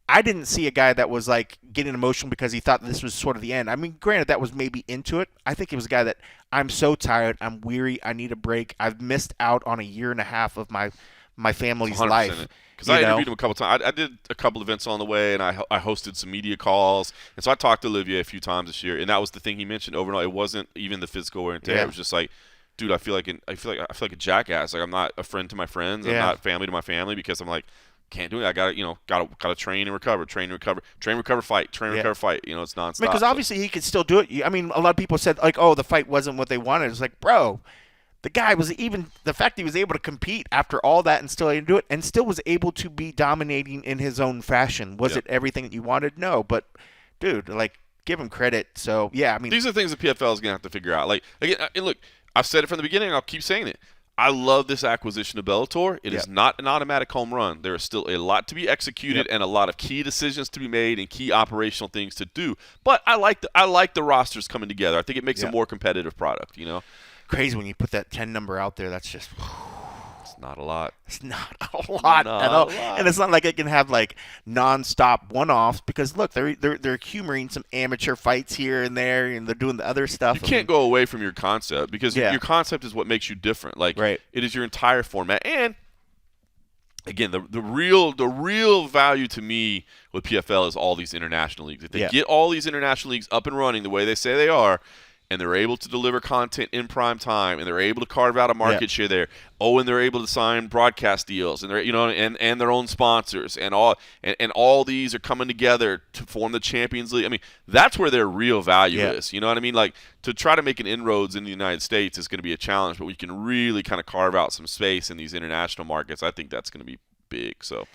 I didn't see a guy that was getting emotional because he thought this was sort of the end. I mean, granted, that was maybe into it. I think it was a guy that I'm so tired, I'm weary, I need a break. I've missed out on a year and a half of my family's life. Because I interviewed him a couple times. I did a couple events on the way, and I hosted some media calls. And so I talked to Olivier a few times this year, and that was the thing he mentioned over and over. It wasn't even the physical wear and tear. It was just dude, I feel like a jackass. I'm not a friend to my friends. I'm not family to my family because I'm can't do it. I gotta train and recover, fight. It's nonstop. Because obviously he could still do it. I mean, a lot of people said the fight wasn't what they wanted. It's bro, the guy was the fact he was able to compete after all that and still able to do it and still was able to be dominating in his own fashion. Was it everything that you wanted? No, but dude, give him credit. So yeah, I mean, these are things the PFL is gonna have to figure out. Again, look, I've said it from the beginning. I'll keep saying it. I love this acquisition of Bellator. It is not an automatic home run. There is still a lot to be executed and a lot of key decisions to be made and key operational things to do. But I like the rosters coming together. I think it makes a more competitive product, crazy when you put that 10 number out there. That's just. It's not a lot. It's not a lot at all, and it's not like it can have like nonstop one-offs because look, they're humoring some amateur fights here and there, and they're doing the other stuff. You can't go away from your concept because your concept is what makes you different. Like it is your entire format, and again, the real value to me with PFL is all these international leagues. If they get all these international leagues up and running the way they say they are, and they're able to deliver content in prime time, and they're able to carve out a market share there. Oh, and they're able to sign broadcast deals, and they're and their own sponsors, and all these are coming together to form the Champions League. I mean, that's where their real value is. You know what I mean? Like to try to make an inroads in the United States is going to be a challenge, but we can really kind of carve out some space in these international markets. I think that's going to be big. So.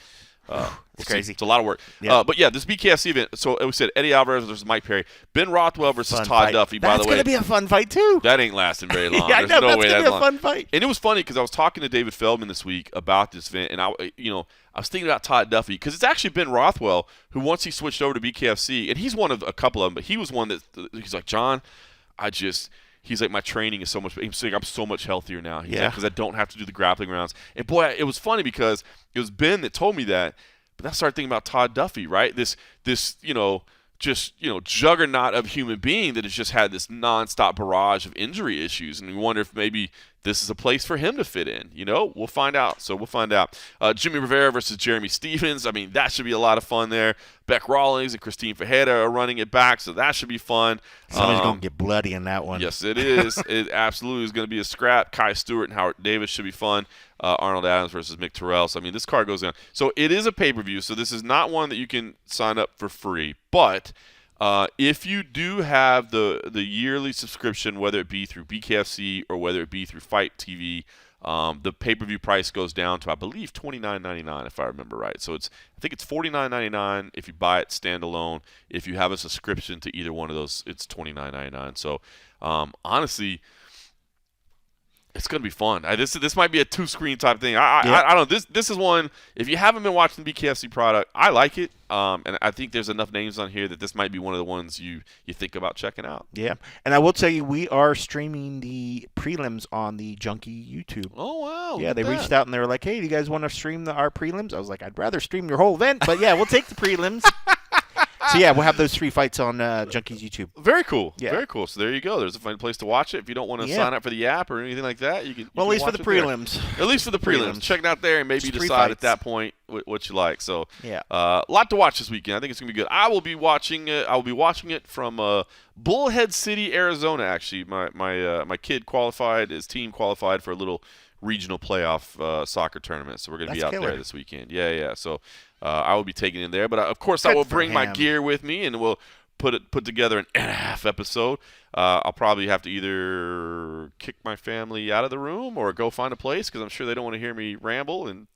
It's crazy. It's a lot of work. But yeah, this BKFC event. So we said Eddie Alvarez versus Mike Perry. Ben Rothwell versus Todd Duffy, by the way. That's going to be a fun fight, too. That ain't lasting very long. I know, that's going to be a fun fight. And it was funny because I was talking to David Feldman this week about this event, and I was thinking about Todd Duffy because it's actually Ben Rothwell who, once he switched over to BKFC, and he's one of a couple of them, but he was one that he's like, John, he's like, my training is so much. He's like, I'm so much healthier now. Because I don't have to do the grappling rounds. And boy, it was funny because it was Ben that told me that. But then I started thinking about Todd Duffy, right? This juggernaut of human being that has just had this nonstop barrage of injury issues, and we wonder if maybe this is a place for him to fit in. We'll find out. So we'll find out. Jimmy Rivera versus Jeremy Stevens. I mean, that should be a lot of fun there. Beck Rawlings and Christine Fajeda are running it back, so that should be fun. Somebody's going to get bloody in that one. Yes, it is. It absolutely is going to be a scrap. Kai Stewart and Howard Davis should be fun. Arnold Adams versus Mick Terrell. So, I mean, this card goes down. So it is a pay-per-view, so this is not one that you can sign up for free. But if you do have the yearly subscription, whether it be through BKFC or whether it be through Fight TV, the pay-per-view price goes down to, I believe, $29.99 if I remember right. So I think it's $49.99 if you buy it standalone. If you have a subscription to either one of those, it's $29.99. So honestly, it's going to be fun. This might be a two-screen type thing. I don't know. This is one, if you haven't been watching the BKFC product, I like it. And I think there's enough names on here that this might be one of the ones you think about checking out. Yeah. And I will tell you, we are streaming the prelims on the Junkie YouTube. Oh, wow. Yeah, they reached out and they were like, hey, do you guys want to stream our prelims? I was like, I'd rather stream your whole event, but yeah, we'll take the prelims. So, yeah, we'll have those 3 fights on Junkie's YouTube. Very cool. Yeah. Very cool. So, there you go. There's a fun place to watch it. If you don't want to sign up for the app or anything like that, you can at least for the prelims. At least for the prelims. Check it out there and maybe decide at that point what you like. So, yeah. A lot to watch this weekend. I think it's going to be good. I will be watching it from Bullhead City, Arizona, actually. My kid qualified, his team qualified for a little regional playoff soccer tournament. So, we're going to be out there this weekend. Yeah. So, I will be taking in there, but of course I will bring my gear with me, and we'll put together an and a half episode. I'll probably have to either kick my family out of the room or go find a place because I'm sure they don't want to hear me ramble, and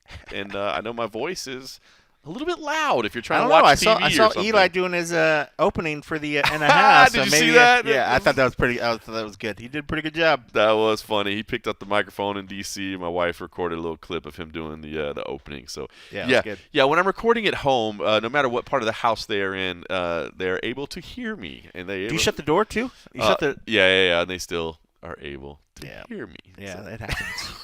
I know my voice is a little bit loud if you're trying to watch TV I saw or something. Eli doing his opening for the and a half. Did you see that? Yeah, I thought that was pretty. I thought that was good. He did a pretty good job. That was funny. He picked up the microphone in D.C. My wife recorded a little clip of him doing the opening. So yeah, good. Yeah. When I'm recording at home, no matter what part of the house they are in, they're able to hear me. And do you shut the door too? Yeah. And they still are able to hear me. Yeah, that happens.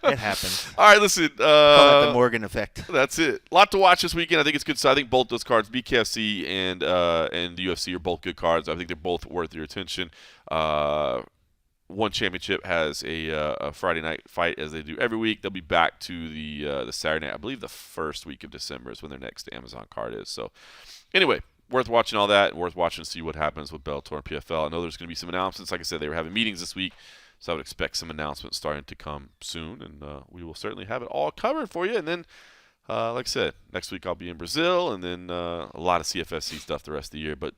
It happens. All right, listen. Call it the Morgan effect. That's it. A lot to watch this weekend. I think it's good. So I think both those cards, BKFC and the UFC, are both good cards. I think they're both worth your attention. One championship has a Friday night fight, as they do every week. They'll be back to the Saturday night. I believe the first week of December is when their next Amazon card is. So anyway, worth watching all that, and worth watching to see what happens with Bellator and PFL. I know there's going to be some announcements. Like I said, they were having meetings this week. So I would expect some announcements starting to come soon, and we will certainly have it all covered for you. And then, like I said, next week I'll be in Brazil, and then a lot of CFSC stuff the rest of the year. But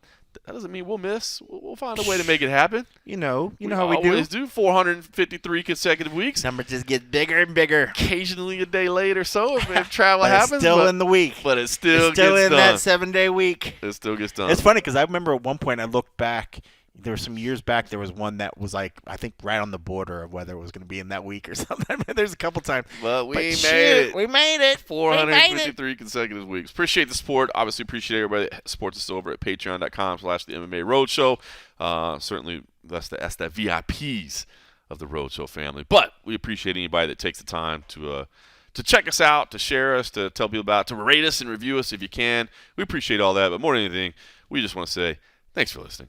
that doesn't mean we'll miss. We'll find a way to make it happen. You know how we always do. 453 consecutive weeks. Number just gets bigger and bigger. Occasionally a day late or so if travel happens. It's still in the week. But it still gets done. Still in that 7-day week. It still gets done. It's funny because I remember at one point I looked back. There were some years back, there was one that was like, I think right on the border of whether it was going to be in that week or something. I mean, there's a couple times. But we made it. We made it. 453 consecutive weeks. Appreciate the support. Obviously, appreciate everybody that supports us over at patreon.com/the MMA Roadshow. Certainly, that's the VIPs of the Roadshow family. But we appreciate anybody that takes the time to check us out, to share us, to tell people about, to rate us and review us if you can. We appreciate all that. But more than anything, we just want to say thanks for listening.